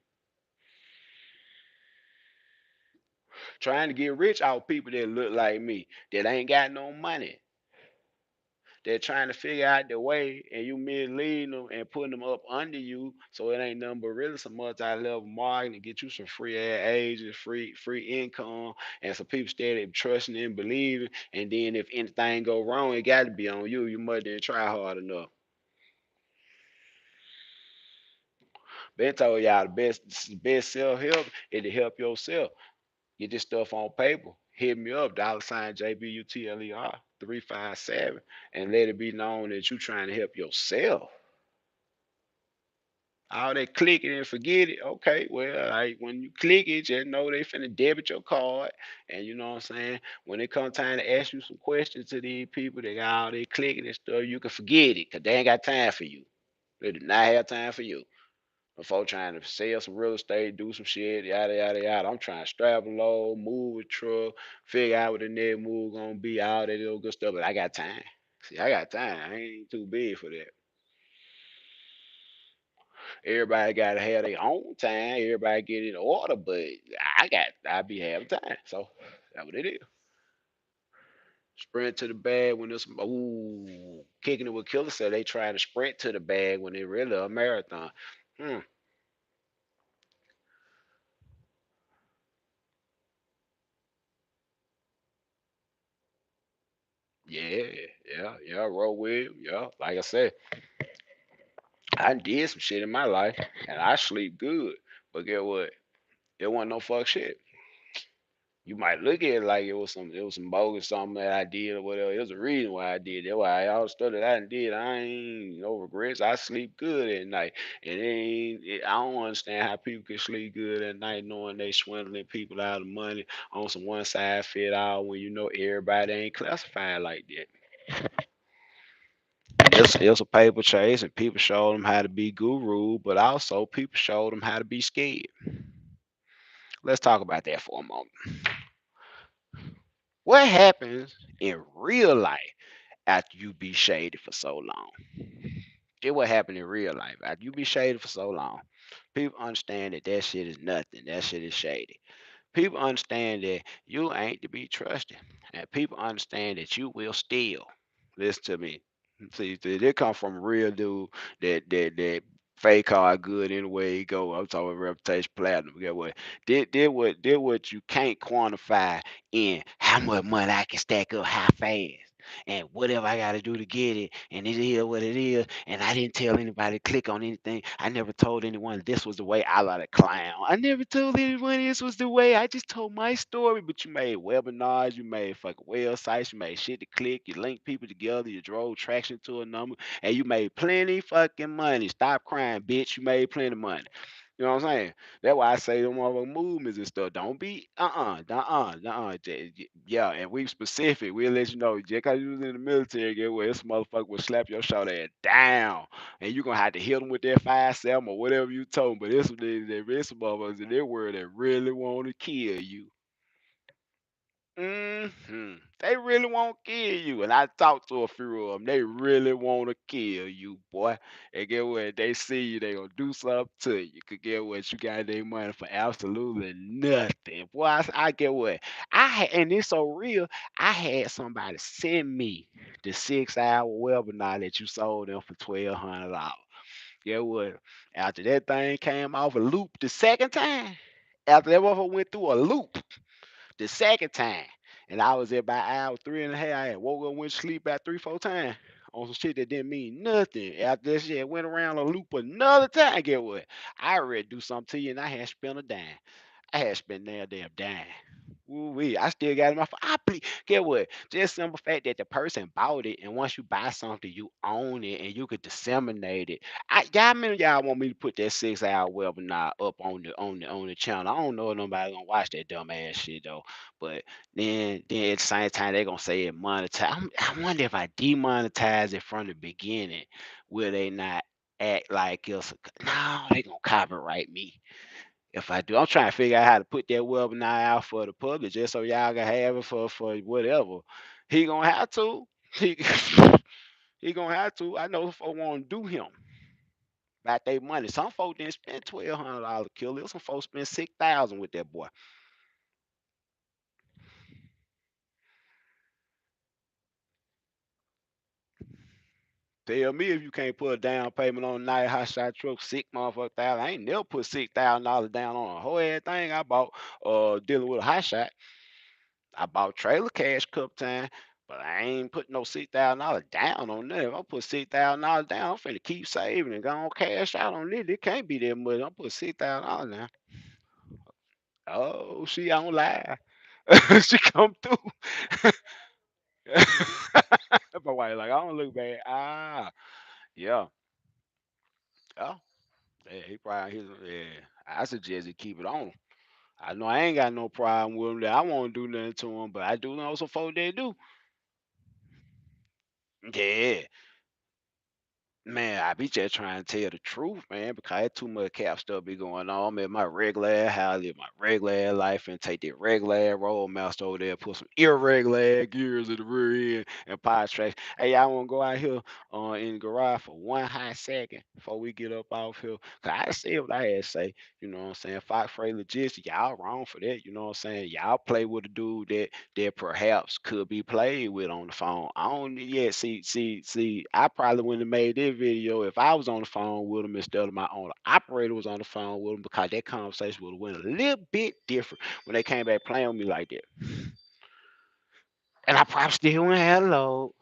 Trying to get rich out people that look like me. That ain't got no money. They're trying to figure out the way, and you misleading them and putting them up under you, so it ain't nothing but really some multi-level marketing to get you some free ad agents, free income, and some people steady trusting and believing. And then if anything go wrong, it got to be on you. You must didn't try hard enough. Been told y'all the best self help is to help yourself. Get this stuff on paper. Hit me up, $ JBUTLER 357, and let it be known that you trying to help yourself. All that clicking and forget it. Okay, well, like when you click it, just know they finna debit your card. And you know what I'm saying? When it comes time to ask you some questions to these people, they got all they clicking and stuff, you can forget it, cause they ain't got time for you. They do not have time for you. Before trying to sell some real estate, do some shit, yada yada yada. I'm trying to strap a load, move a truck, figure out what the next move gonna be, all that little good stuff. But I got time. See, I got time. I ain't too big for that. Everybody gotta have their own time. Everybody get in order, but I be having time. So that's what it is. Sprint to the bag when it's kicking it with Killer said they trying to sprint to the bag when they really a marathon. Hmm. Yeah, yeah. Roll with him. Yeah. Like I said, I did some shit in my life and I sleep good. But get what? It wasn't no fuck shit. You might look at it like it was some bogus something that I did or whatever. It was a reason why I did. That's why all the stuff that I done did, I ain't no regrets. I sleep good at night. And I don't understand how people can sleep good at night knowing they swindling people out of money on some one side fit out when you know everybody ain't classified like that. It's a paper chase, and people showed them how to be guru, but also people showed them how to be scared. Let's talk about that for a moment. What happens in real life after you be shaded for so long? It what happened in real life after you be shaded for so long. People understand that that shit is nothing. That shit is shady. People understand that you ain't to be trusted, and people understand that you will steal. Listen to me. See, they come from a real dude that fake card good anyway he go. I'm talking reputation platinum. Get what? Did what you can't quantify in how much money I can stack up how fast. And whatever I gotta do to get it, and it is what it is. And I didn't tell anybody to click on anything. I never told anyone this was the way. I like a clown. I never told anyone this was the way. I just told my story. But you made webinars, you made fucking websites, you made shit to click, you linked people together, you drove traction to a number, and you made plenty fucking money. Stop crying, bitch. You made plenty money. You know what I'm saying? That's why I say them motherfucking movements and stuff. Don't be yeah, and we specific. We'll let you know. Just cause you was in the military, get where this motherfucker will slap your shoulder ass down. And you gonna have to hit them with that 5-7 or whatever you told them. But there's some motherfuckers in their world that really wanna kill you. They really want to kill you. And I talked to a few of them. They really want to kill you, boy. And get what? They see you, they gonna do something to you. Could get what? You got their money for absolutely nothing. Boy, I get what? And it's so real. I had somebody send me the 6-hour webinar that you sold them for $1,200. Get what? After that thing came off a loop the second time, after that motherfucker went through a loop the second time, and I was there by hour 3.5. I had woke up, went to sleep about 3, 4 times on some shit that didn't mean nothing. After that shit went around a loop another time. Get what? I already do something to you, and I had spent a dime. I had spent damn dime. Ooh-wee, I still got it in my phone. I please, get what? Just simple fact that the person bought it, and once you buy something, you own it, and you could disseminate it. Y'all, many of y'all want me to put that 6 hour webinar up on the channel. I don't know if nobody gonna watch that dumb ass shit though. But then at the same time they gonna say it monetize. I wonder if I demonetize it from the beginning, will they not act like it's no? They gonna copyright me if I do. I'm trying to figure out how to put that webinar out for the public just so y'all can have it for whatever. He gonna have to. He, he gonna have to. I know folks want to do him about their money. Some folks didn't spend $1,200 killer. Some folks spent 6,000 with that boy. Tell me if you can't put a down payment on a nice hot shot truck, 6 motherfucker thousand. I ain't never put $6,000 down on a whole ass thing I bought dealing with a hot shot. I bought trailer cash cup time, but I ain't put no $6,000 down on that. If I put $6,000 down, I'm finna keep saving and go on cash out on it. It can't be that much. I'm put $6,000 now. Oh, she on live. She come through. My wife like, I don't look bad. Ah, yeah. Yeah. Yeah, he probably yeah. I suggest he keep it on. I know I ain't got no problem with him that I won't do nothing to him, but I do know some folks that do. Yeah. Man, I be just trying to tell the truth, man, because too much cap stuff be going on. I'm in my regular how I live my regular life and take that regular road mouse over there, put some irregular gears in the rear end and power tracks. Hey, y'all want to go out here in the garage for one hot second before we get up off here? Cause I said what I had to say. You know what I'm saying? Fox Freight Logistics, y'all wrong for that. You know what I'm saying? Y'all play with a dude that perhaps could be played with on the phone. I don't yeah, see, I probably wouldn't have made this video if I was on the phone with him instead of my own operator was on the phone with him because that conversation would have went a little bit different when they came back playing with me like that. And I probably still wouldn't have low.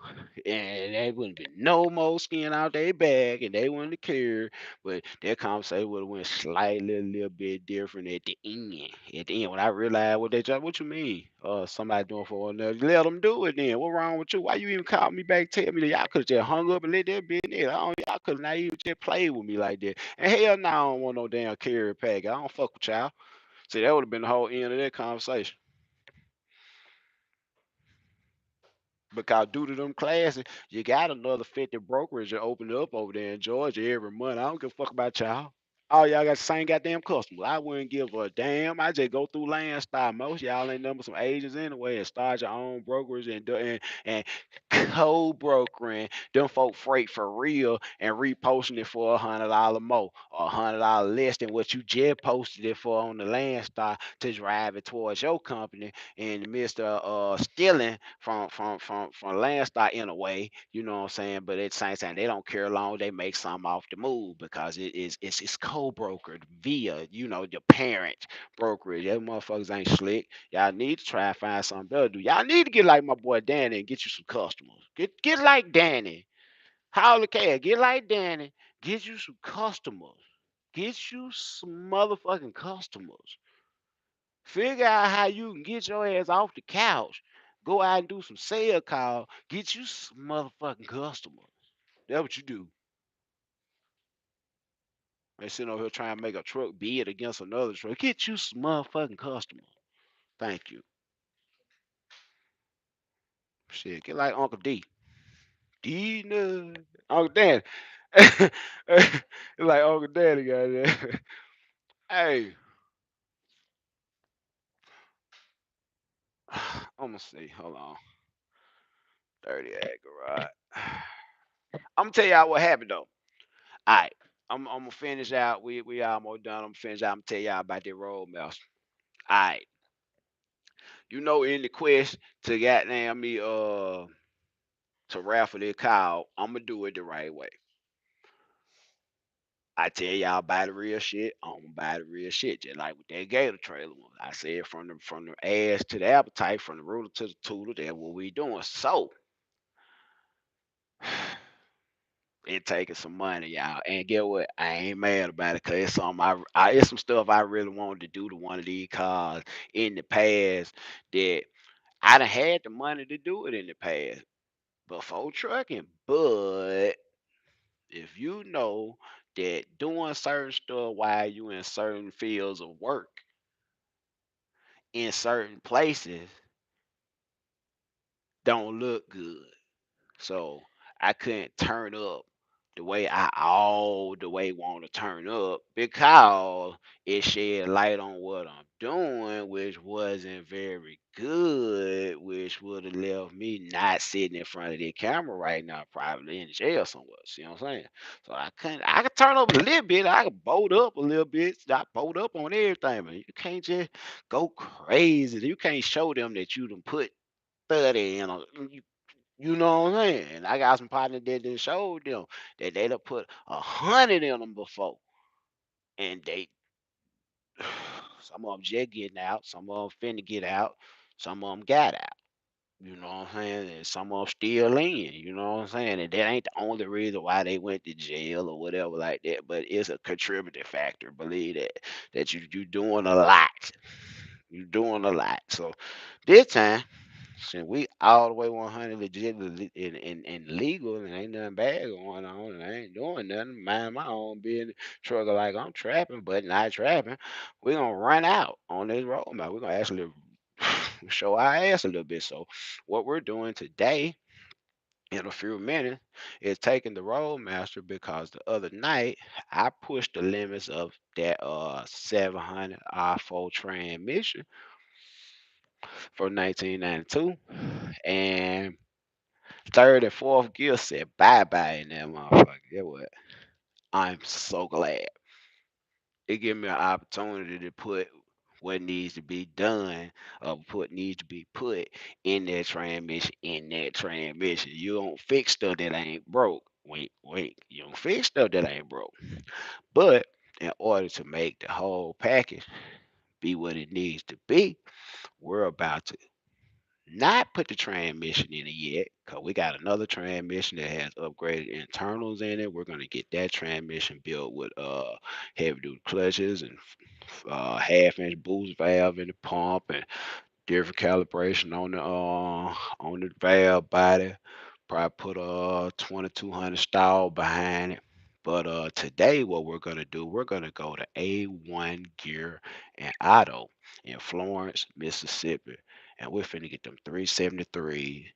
And there wouldn't be no more skin out their bag and they wouldn't have cared. But that conversation would have went slightly a little bit different at the end. At the end, when I realized what they just what you mean? Somebody doing for another. Let them do it then. What wrong with you? Why you even call me back tell me that y'all could have just hung up and let that be there? Y'all could not even just play with me like that. And hell no, I don't want no damn carry pack. I don't fuck with y'all. See, that would have been the whole end of that conversation. Because due to them classes, you got another 50 brokerage that open up over there in Georgia every month. I don't give a fuck about y'all. All y'all got the same goddamn customers. I wouldn't give a damn. I just go through Landstar. Most y'all ain't number some agents anyway and start your own brokerage and co-brokering them folk freight for real and reposting it for $100 more or $100 less than what you just posted it for on the Landstar to drive it towards your company in the midst of stealing from Landstar in a way, you know what I'm saying? But at the same time, they don't care long they make some off the move because it's co-brokered via, the parent brokerage. Them motherfuckers ain't slick. Y'all need to try and find something better to do. Y'all need to get like my boy Danny and get you some customers. Get like Danny. Holla cat, get like Danny. Get you some customers. Get you some motherfucking customers. Figure out how you can get your ass off the couch. Go out and do some sale call. Get you some motherfucking customers. That's what you do. They sitting over here trying to make a truck bid against another truck. Get you some motherfucking customers. Thank you. Shit, get like Uncle D. D no. Uncle Daddy. It's like Uncle Daddy got there. Hey, I'm gonna see. Hold on. 30 at garage. I'm gonna tell y'all what happened though. All right. I'm gonna finish out. We almost done. I'm gonna finish out. I'm gonna tell y'all about that road mouse. All right. In the quest to goddamn me to raffle their cow, I'm gonna do it the right way. I tell y'all buy the real shit. I'm gonna buy the real shit, just like with that Gator trailer one. I said from the ass to the appetite, from the rooter to the tutor. That's what we doing. So it taking some money, y'all. And get what? I ain't mad about it, cause it's some it's some stuff I really wanted to do to one of these cars in the past that I done had the money to do it in the past before trucking. But if you know that doing certain stuff while you in certain fields of work in certain places don't look good. So I couldn't turn up the way I all the way want to turn up because it shed light on what I'm doing, which wasn't very good, which would have left me not sitting in front of the camera right now, probably in jail somewhere. See what I'm saying? So I could turn up a little bit, I could bolt up a little bit, not bolt up on everything, but you can't just go crazy. You can't show them that you done put 30 in a you know what I'm saying? And I got some partners that done showed them that they done put 100 in them before, and they some of them just getting out, some of them finna get out, some of them got out. You know what I'm saying? And some of them still in. You know what I'm saying? And that ain't the only reason why they went to jail or whatever like that, but it's a contributing factor. Believe that you doing a lot. You doing a lot. So this time. Shit, we all the way 100 legit and legal, and ain't nothing bad going on, and I ain't doing nothing. Mind my own business, trucker like I'm trapping, but not trapping. We gonna run out on this road, man. We're gonna actually show our ass a little bit. So, what we're doing today, in a few minutes, is taking the Roadmaster because the other night I pushed the limits of that 700 R4 transmission from 1992, and third and fourth gear said bye bye in that motherfucker. Get what? I'm so glad. It gave me an opportunity to put what needs to be done or what needs to be put in that transmission, in that transmission. You don't fix stuff that ain't broke. Wait, wait. You don't fix stuff that ain't broke. But in order to make the whole package be what it needs to be, we're about to not put the transmission in it yet, because we got another transmission that has upgraded internals in it. We're gonna get that transmission built with heavy duty clutches and half inch boost valve in the pump and different calibration on the valve body. Probably put a 2200 stall behind it. But today what we're gonna do, we're gonna go to A1 Gear and Auto in Florence, Mississippi, and we're finna get them 373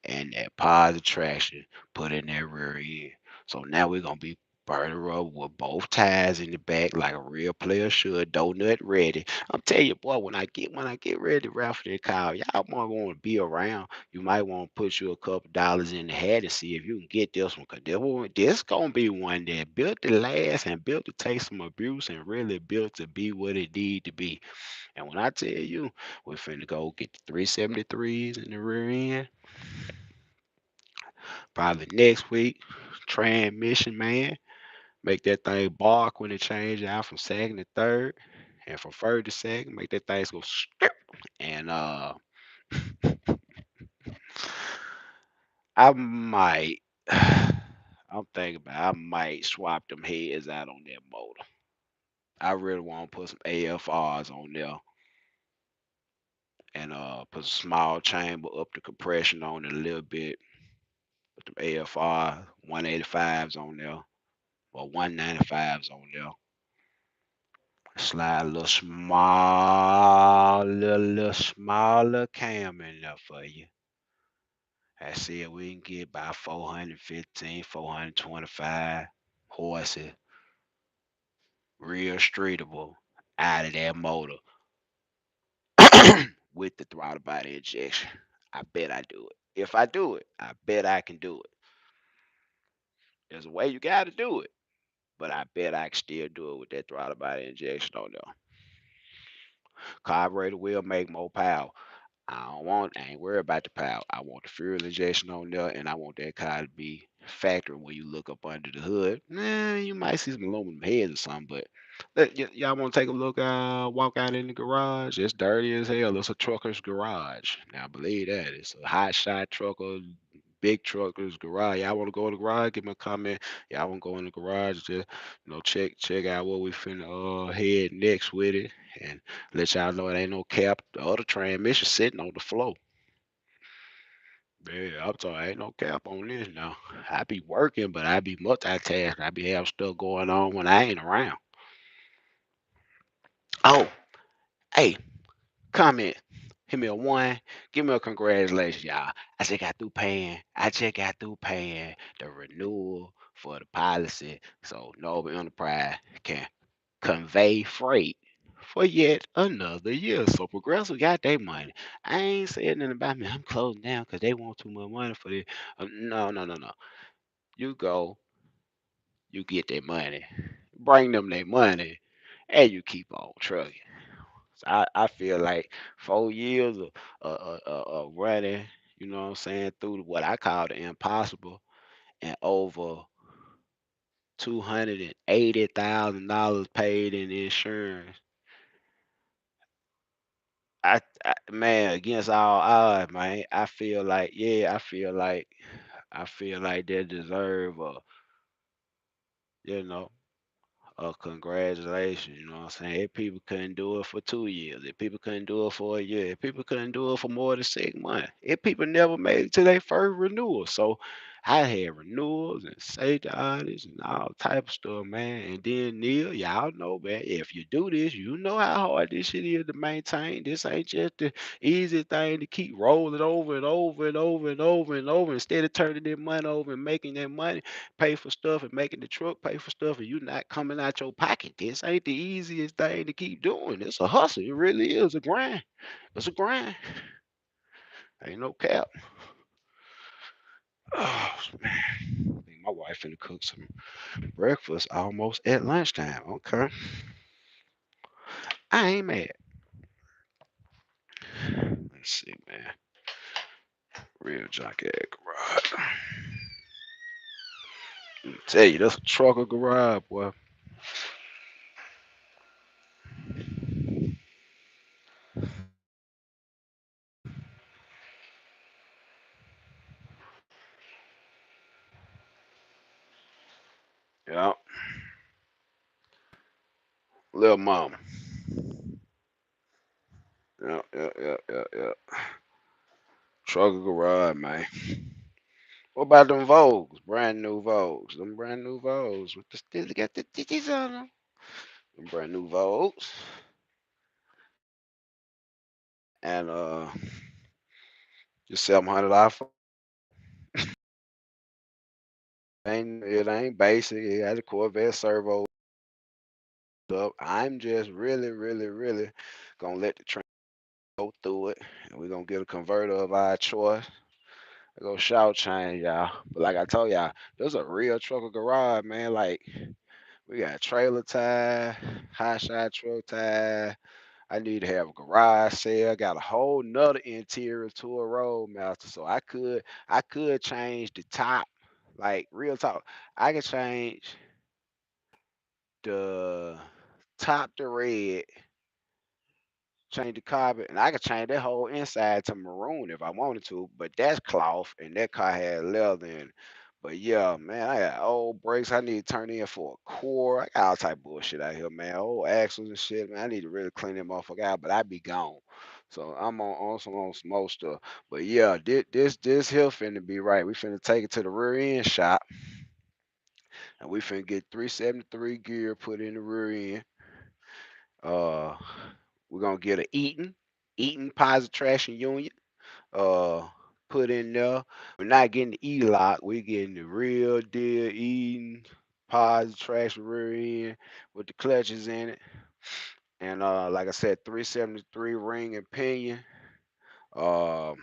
and that positive traction put in that rear end. So now we're gonna be burning rubber with both tires in the back like a real player should, donut ready. I'm telling you, boy, when I get ready to raffle that car, y'all might want to be around. You might want to put you a couple dollars in the hat and see if you can get this one. Cause this gonna be one that built to last and built to take some abuse and really built to be what it need to be. And when I tell you, we're finna go get the 373s in the rear end. Probably next week, transmission man, make that thing bark when it change out from second to third, and from third to second, make that thing go skip. And I might, I'm thinking about, I might swap them heads out on that motor. I really want to put some AFRs on there and put a small chamber up the compression on it a little bit. Put them AFR 185s on there or 195s on there. Slide a little smaller cam in there for you. I said we can get about 415, 425 horses, real streetable out of that motor with the throttle body injection. I bet I do it. If I do it, I bet I can do it. There's a way you got to do it, but I bet I can still do it with that throttle body injection on there. Carburetor will make more power. I ain't worried about the power. I want the fuel injection on there, and I want that car to be factory when you look up under the hood. Nah, you might see some aluminum heads or something, but y'all want to take a look, walk out in the garage. It's dirty as hell. It's a trucker's garage. Now, believe that. It's a hot shot trucker, big trucker's garage. Y'all want to go in the garage? Give me a comment. Y'all want to go in the garage? Just, check out what we finna head next with it. And let y'all know it ain't no cap. The other transmission sitting on the floor. Yeah, I'm talking ain't no cap on this now. I be working, but I be multitasking. I be having stuff going on when I ain't around. Oh, hey, comment. Hit me a one. Give me a congratulations, y'all. I just got through paying the renewal for the policy. So Nova Enterprise can convey freight for yet another year. So Progressive got their money. I ain't saying nothing about me. I'm closing down because they want too much money for this. No, no, no, no. You go, you get their money, bring them their money, and you keep on trucking. So I feel like 4 years of running, you know what I'm saying, through what I call the impossible, and over $280,000 paid in insurance. Man, against all odds, man, I feel like, yeah, I feel like they deserve you know, congratulations, you know what I'm saying? If people couldn't do it for 2 years, if people couldn't do it for a year, if people couldn't do it for more than 6 months, if people never made it to their first renewal. So I had renewals and safety audits and all type of stuff, man. And then Neil, y'all know, man, if you do this, you know how hard this shit is to maintain. This ain't just the easy thing to keep rolling over and over and over and over and over instead of turning that money over and making that money pay for stuff and making the truck pay for stuff and you not coming out your pocket. This ain't the easiest thing to keep doing. It's a hustle. It really is a grind. It's a grind. Ain't no cap. Oh man. I think my wife finna cook some breakfast almost at lunchtime. Okay. I ain't mad. Let's see, man. Real junkyard garage. Tell you, that's a trucker garage, boy. Yeah. Little mama. Yeah, yeah, yeah, yeah, yeah. Trucker garage, man. What about them Vogues? Brand new Vogues. Them brand new Vogues with the still got the titties on them. Them brand new Vogues. And just $700. It ain't basic. It got a Corvette servo up. I'm just really, really, really gonna let the train go through it. And we're gonna get a converter of our choice. I go shout change, y'all. But like I told y'all, there's a real trucker garage, man. Like we got trailer tie, high shot truck tie. I need to have a garage sale. Got a whole nother interior to a roadmaster. So I could change the top. Like real talk. I can change the top to red, change the carpet, and I could change that whole inside to maroon if I wanted to, but that's cloth and that car had leather in it. But yeah, man, I got old brakes. I need to turn in for a core. I got all type of bullshit out here, man. Old axles and shit, man. I need to really clean that motherfucker out, but I be gone. So I'm on some more stuff. But yeah, this here finna be right. We finna take it to the rear end shop and we finna get 373 gear put in the rear end. Uh we're gonna get a Eaton Positive Traction Union uh put in there. We're not getting the E-lock, we're getting the real deal Eaton Positive Traction rear end with the clutches in it. And like I said, 373 ring and pinion. Um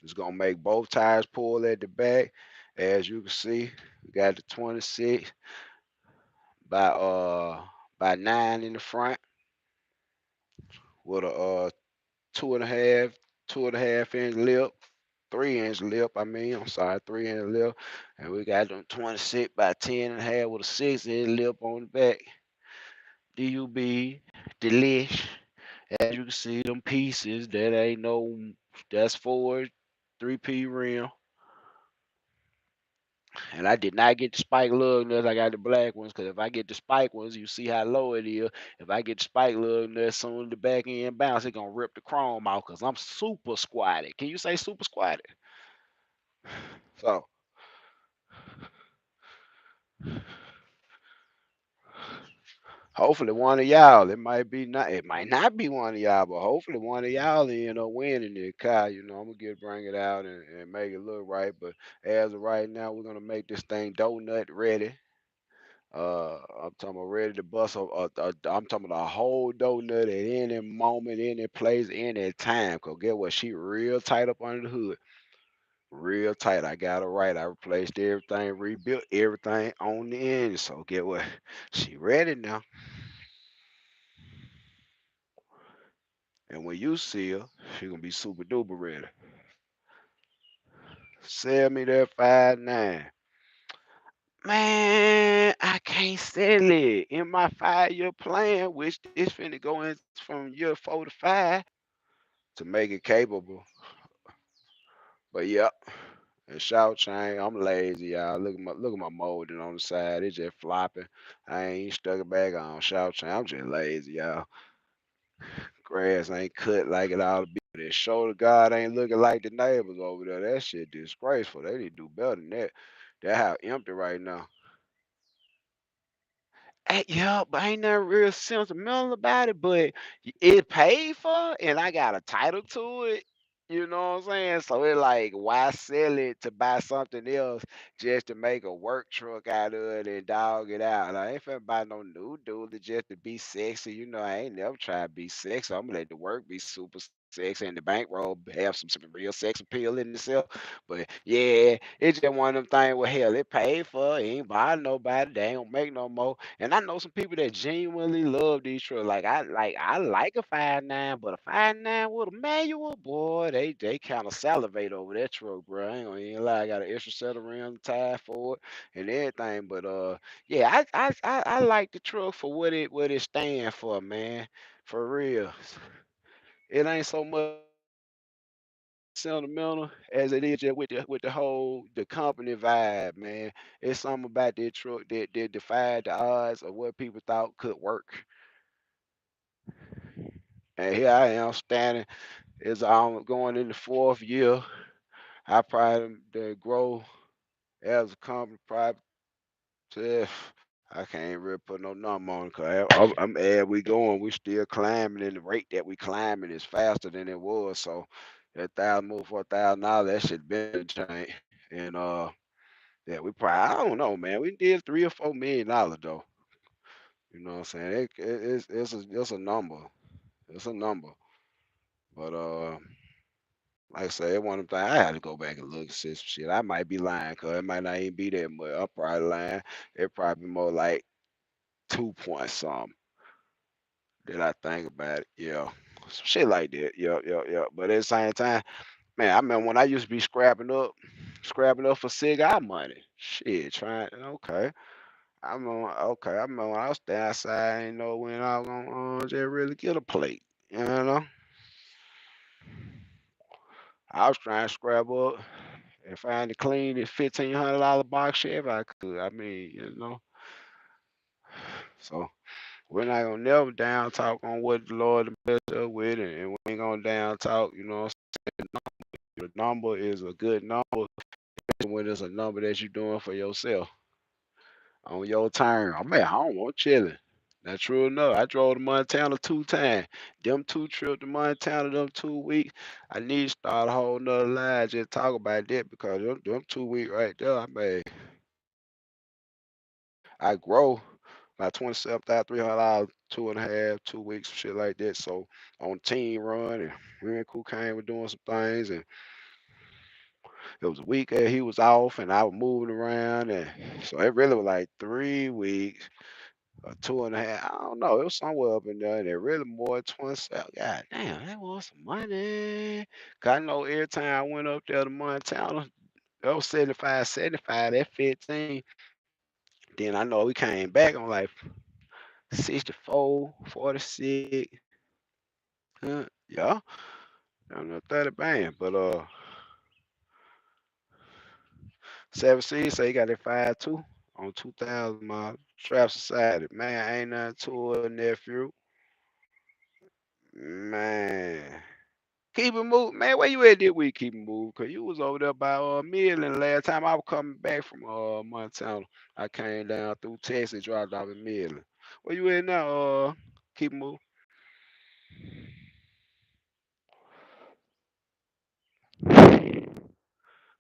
it's gonna make both tires pull at the back. As you can see, we got the 26 by uh by 9 in the front with a 2.5 2.5 inch lip, 3 inch lip. I mean, I'm sorry, 3 inch lip, and we got them 26 by 10.5 with a 6 inch lip on the back. DUB, delish. As you can see, them pieces that ain't no, that's for 3P rim. And I did not get the spike lug nuts. I got the black ones because if I get the spike ones, you see how low it is. If I get the spike lug nuts, soon as the back end bounce, it gonna rip the chrome out because I'm super squatted. Can you say super squatted? So hopefully one of y'all, it might not be one of y'all, but hopefully one of y'all end up winning the car. I'm gonna bring it out and make it look right. But as of right now, we're gonna make this thing donut ready. I'm talking about ready to bust I'm talking about a whole donut at any moment, any place, any time. Cause get what? She real tight up under the hood. Real tight. I got her right. I replaced everything, rebuilt everything on the end. So get what? She ready now. And when you see her, she gonna be super duper ready. Sell me that 5.9. Man, I can't sell it in my 5 year plan, which is finna go in from year 4 to 5 to make it capable. But yep, and shout chain, I'm lazy, y'all. Look at my molding on the side. It's just flopping. I ain't stuck it back on shout chain. I'm just lazy, y'all. Grass ain't cut like it ought to be. That shoulder guard ain't looking like the neighbors over there. That shit disgraceful. They need to do better than that. That house empty right now. Yeah, but ain't nothing real sentimental about it, but it paid for and I got a title to it. You know what I'm saying? So it like, why sell it to buy something else just to make a work truck out of it and dog it out? I ain't finna buy no new dually just to be sexy. I ain't never tried to be sexy. I'm gonna let the work be super sexy and the bankroll have some real sex appeal in itself. But yeah, it's just one of them things where hell, it paid for, it ain't buy nobody, they ain't gonna make no more. And I know some people that genuinely love these trucks. I like a 5.9, but a 5.9 with a manual, boy, they kind of salivate over that truck, bro. I ain't gonna even lie. I got an extra set of rims, tire for it, and everything. But yeah, I like the truck for what it stands for, man. For real, it ain't so much sentimental as it is just with the whole the company vibe, man. It's something about that truck that defied the odds of what people thought could work. And here I am standing as I'm going in the 4th year. I probably to grow as a company probably to I can't really put no number on it because I'm as we going, we still climbing, and the rate that we climbing is faster than it was. So that thousand move for $1,000, that shit been change. And yeah, we probably I don't know, man. We did $3 or $4 million though. You know what I'm saying? It's a number. It's a number. But like I say, it one of them things I had to go back and look and see some shit. I might be lying, cause it might not even be that much. I'm probably lying. It probably more like 2 point something that I think about it. Yeah. Some shit like that. Yeah, yeah, yeah. But at the same time, man, I remember when I used to be scrapping up for cigar money. Shit, trying okay. I remember when I was standing outside, I didn't know when I was gonna just really get a plate. You know? I was trying to scrap up and find the cleanest $1,500 box shit if I could. I mean, so we're not gonna never down talk on what the Lord blessed us with, and we ain't gonna down talk. The number is a good number when it's a number that you're doing for yourself on your turn. I'm at home, I'm chilling. That's true enough. I drove to Montana 2 times. Them 2 trips to Montana, them 2 weeks. I need to start a whole nother line just talk about that because them 2 weeks right there, I made. I grow by 27,300 2.5, 2 weeks, shit like that. So on team run, and me and Cocaine were doing some things, and it was a week that he was off, and I was moving around, and so it really was like 3 weeks. or 2.5. I don't know. It was somewhere up in there, and it really more than 27. God damn, they want some money. 'Cause I know every time I went up there to Montana, that was 75, 75, that 15. Then I know we came back on like 64, 46. Yeah, down there 30 band. But 7C say he got that 5.2 on 2,000 miles. Trap Society. Man, ain't nothing to it, nephew. Man. Keep it moving. Man, where you at this week, keep it moving? Cause you was over there by Midland last time I was coming back from Montana. I came down through Texas, dropped off in Midland. Where you at now, keep it moving?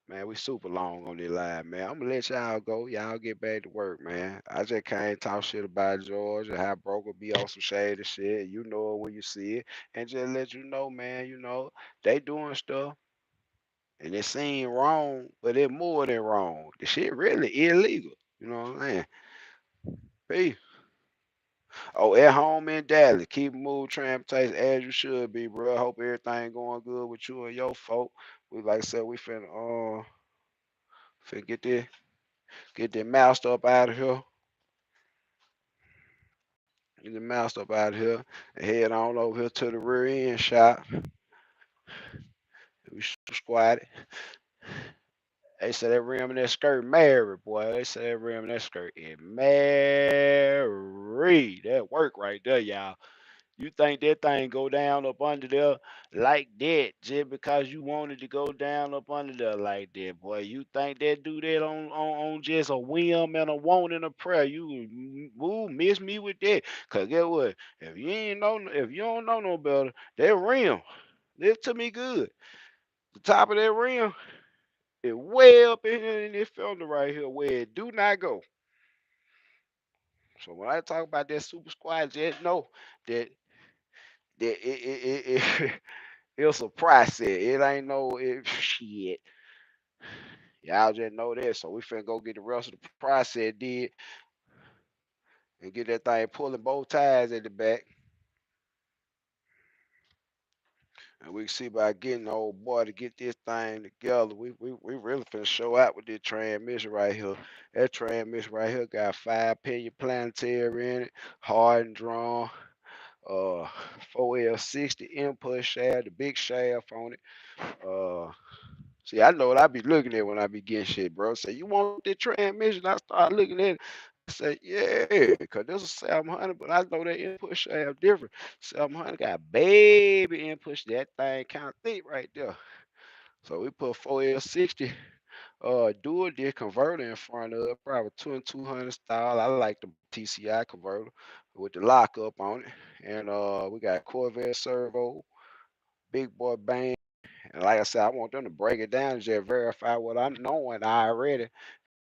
Man, we super long on this live, man. I'm gonna let y'all go. Y'all get back to work, man. I just can't talk shit about Georgia, how broker be on some shady shit. You know it when you see it. And just let you know, man, they doing stuff and it seem wrong, but it more than wrong. The shit really illegal. You know what I'm saying? Peace. Oh, at home in Dallas. Keep it moving, transportation as you should be, bro. Hope everything going good with you and your folk. We like I said, we finna get that mouse up out of here. Get the mouse up out of here and head on over here to the rear end shop. We squatted. They said that rim and that skirt married, boy. They said that rim and that skirt is married. That work right there, y'all. You think that thing go down up under there like that just because you wanted to go down up under there like that, boy? You think that do that on just a whim and a want and a prayer? You miss me with that. Cause get what? If you don't know no better, that rim, listen to me good. The top of that rim is way up in here in this filter right here where it do not go. So when I talk about that super squad, just know that it it's a process. It ain't no shit. Y'all just know that. So we finna go get the rest of the process did and get that thing pulling both tires at the back. And we can see by getting the old boy to get this thing together. We really finna show out with this transmission right here. That transmission right here got 5 pinion planetary in it, hard and drawn. Uh 4L60 input shaft, the big shaft on it. See, I know what I be looking at when I be getting shit, bro. Say, you want that transmission? I start looking at it. I say, yeah, because this is 700, but I know that input shaft different. 700 got baby input. That thing kind of thick right there. So we put 4L60 dual disc converter in front of it, probably 2200 style. I like the TCI converter with the lockup on it. And we got Corvette servo, big boy bang. And like I said, I want them to break it down and just verify what I'm knowing already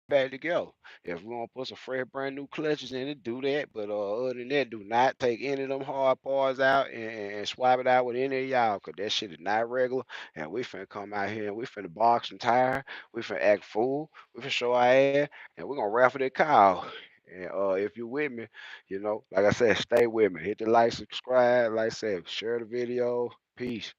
back together. If we want to put some fresh brand new clutches in it, do that. But other than that, do not take any of them hard parts out and swap it out with any of y'all, cause that shit is not regular. And we finna come out here and we finna box and tire. We finna act fool. We finna show our ass, and we gonna raffle that car. And if you with me, like I said, stay with me. Hit the like, subscribe. Like I said, share the video. Peace.